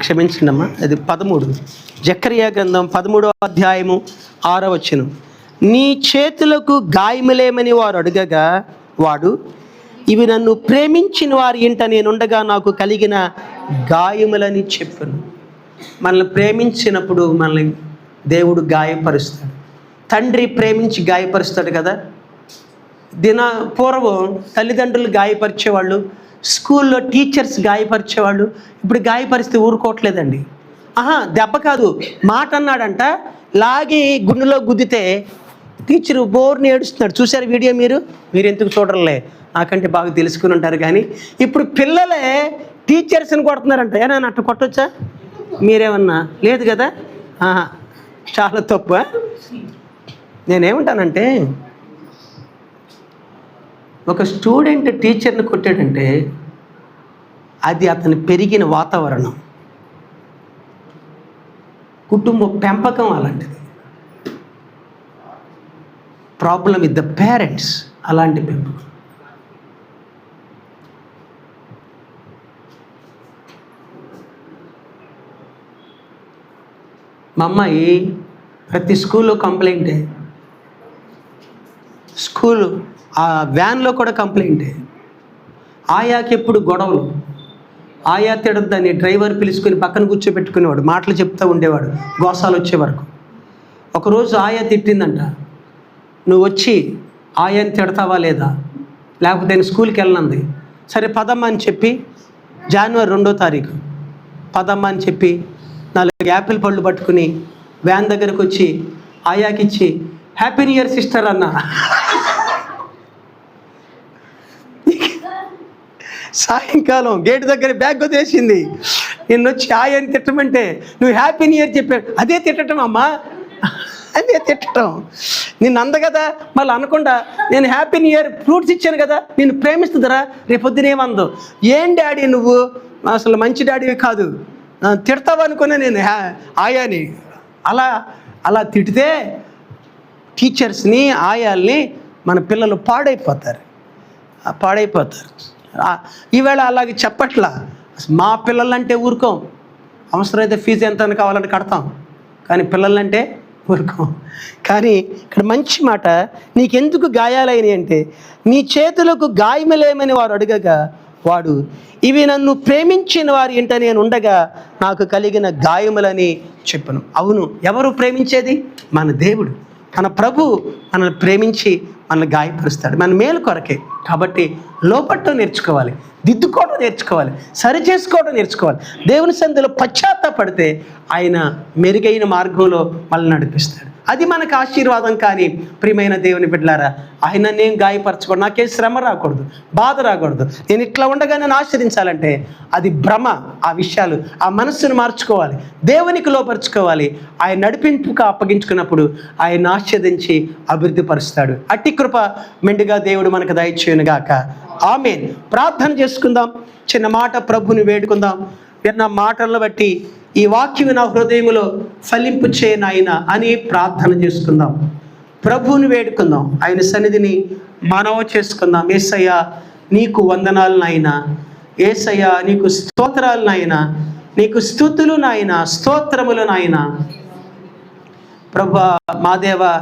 అమ్మా, అది 13. జకరియా గ్రంథం 13వ అధ్యాయము 6వ వచనం. నీ చేతులకు గాయములేమని వారు అడగగా వాడు, ఇవి నన్ను ప్రేమించిన వారి ఇంట నేనుండగా నాకు కలిగిన గాయములని చెప్పాను. మనల్ని ప్రేమించినప్పుడు మనల్ని దేవుడు గాయపరుస్తాడు. తండ్రి ప్రేమించి గాయపరుస్తాడు కదా. పూర్వం తల్లిదండ్రులు గాయపరిచేవాళ్ళు, స్కూల్లో టీచర్స్ గాయపరిచేవాళ్ళు. ఇప్పుడు గాయపరిస్తే ఊరుకోవట్లేదండి. దెబ్బ కాదు, మాట అన్నాడంట, లాగి గుండెలో గుద్దితే టీచరు బోర్ని ఏడుస్తున్నాడు. చూశారు వీడియో? మీరు ఎందుకు చూడరులే, నాకంటే బాగా తెలుసుకుని ఉంటారు. కానీ ఇప్పుడు పిల్లలే టీచర్స్ని కొడుతున్నారంట. ఏనా అట్లా కొట్టొచ్చా? మీరేమన్నా లేదు కదా, చాలా తప్పు. నేనేమంటానంటే, ఒక స్టూడెంట్ టీచర్ని కొట్టాడంటే అది అతను పెరిగిన వాతావరణం, కుటుంబ పెంపకం అలాంటిది. ప్రాబ్లం విత్ ద పేరెంట్స్, అలాంటి పెంపకం. మా అమ్మాయి ప్రతి స్కూల్లో కంప్లైంటే, స్కూలు ఆ వ్యాన్లో కూడా కంప్లైంటే. ఆయాకి ఎప్పుడు గొడవలు, ఆయా తిడద్దని డ్రైవర్ పిలుచుకొని పక్కన కూర్చోబెట్టుకునేవాడు, మాటలు చెప్తూ ఉండేవాడు గోసాలు వచ్చే వరకు. ఒకరోజు ఆయా తిట్టిందంట, నువ్వు వచ్చి ఆయాని తిడతావా లేదా, లేకపోతే నేను స్కూల్కి వెళ్ళనంది. సరే పదమ్మా అని చెప్పి జనవరి 2వ తారీఖు పదమ్మ అని చెప్పి 4 యాపిల్ పళ్ళు పట్టుకుని వ్యాన్ దగ్గరకు వచ్చి ఆయాకిచ్చి హ్యాపీ న్యూ ఇయర్ సిస్టర్ అన్న. సాయంకాలం గేటు దగ్గర బ్యాగ్ వదిలేసింది. నిన్ను వచ్చి ఆయని తిట్టమంటే నువ్వు హ్యాపీ న్యూ ఇయర్ చెప్పాడు. అదే తిట్టడం అమ్మా, అదే తిట్టడం. నిన్ను అంద కదా, మళ్ళీ అనకుండా నేను హ్యాపీ న్యూ ఇయర్ ఫ్రూట్స్ ఇచ్చాను కదా, నేను ప్రేమిస్తుందిరా, రేపొద్దునేమందో ఏం డాడీ నువ్వు అసలు మంచి డాడీవి కాదు, తిడతావు అనుకున్నా నేను ఆయాని. అలా తిడితే టీచర్స్ని ఆయాల్ని మన పిల్లలు పాడైపోతారు. ఈవేళ అలాగే చెప్పట్లా. మా పిల్లలంటే ఊరుకోం, అవసరమైతే ఫీజు ఎంత కావాలంటే కడతాం, కానీ పిల్లలంటే ఊరుకోం. కానీ ఇక్కడ మంచి మాట, నీకెందుకు గాయాలైనవి అంటే నీ చేతులకు గాయములేమని వారు అడగగా వాడు ఇవి నన్ను ప్రేమించిన వారి ఇంట నేను ఉండగా నాకు కలిగిన గాయములని చెప్పను. అవును, ఎవరు ప్రేమించేది? మన దేవుడు, మన ప్రభు మనల్ని ప్రేమించి మనల్ని గాయపరుస్తాడు మన మేలు కొరకే. కాబట్టి లోపట్టు నేర్చుకోవాలి, దిద్దుకోవడం నేర్చుకోవాలి, సరి చేసుకోవడం నేర్చుకోవాలి. దేవుని సన్నిధిలో పశ్చాత్తాపడితే ఆయన మెరుగైన మార్గంలో మనల్ని నడిపిస్తాడు. అది మనకు ఆశీర్వాదం. కానీ ప్రియమైన దేవుని బిడ్డలారా, ఆయన నేను గాయపరచకూడదు, నాకేం శ్రమ రాకూడదు, బాధ రాకూడదు, నేను ఇట్లా ఉండగా నన్ను ఆశ్రదించాలంటే అది భ్రమ. ఆ విషయాలు, ఆ మనస్సును మార్చుకోవాలి, దేవునికి లోపరుచుకోవాలి. ఆయన నడిపింపుగా అప్పగించుకున్నప్పుడు ఆయన ఆశ్రదించి అభివృద్ధి పరుస్తాడు. అట్టి కృప మెండుగా దేవుడు మనకు దయచేయునుగాక. ఆమేన్. ప్రార్థన చేసుకుందాం. చిన్న మాట ప్రభుని వేడుకుందాం. విన్న మాటలను బట్టి ఈ వాక్యం నా హృదయంలో ఫలింపు చేయనాయన అని ప్రార్థన చేసుకుందాం. ప్రభువుని వేడుకుందాం, ఆయన సన్నిధిని మనవ చేసుకుందాం. యేసయ్యా నీకు వందనాలు నాయనా, యేసయ్యా నీకు స్తోత్రాలు నాయనా, నీకు స్తుతులు నాయనా, స్తోత్రములు నాయనా. ప్రభువా మా దేవా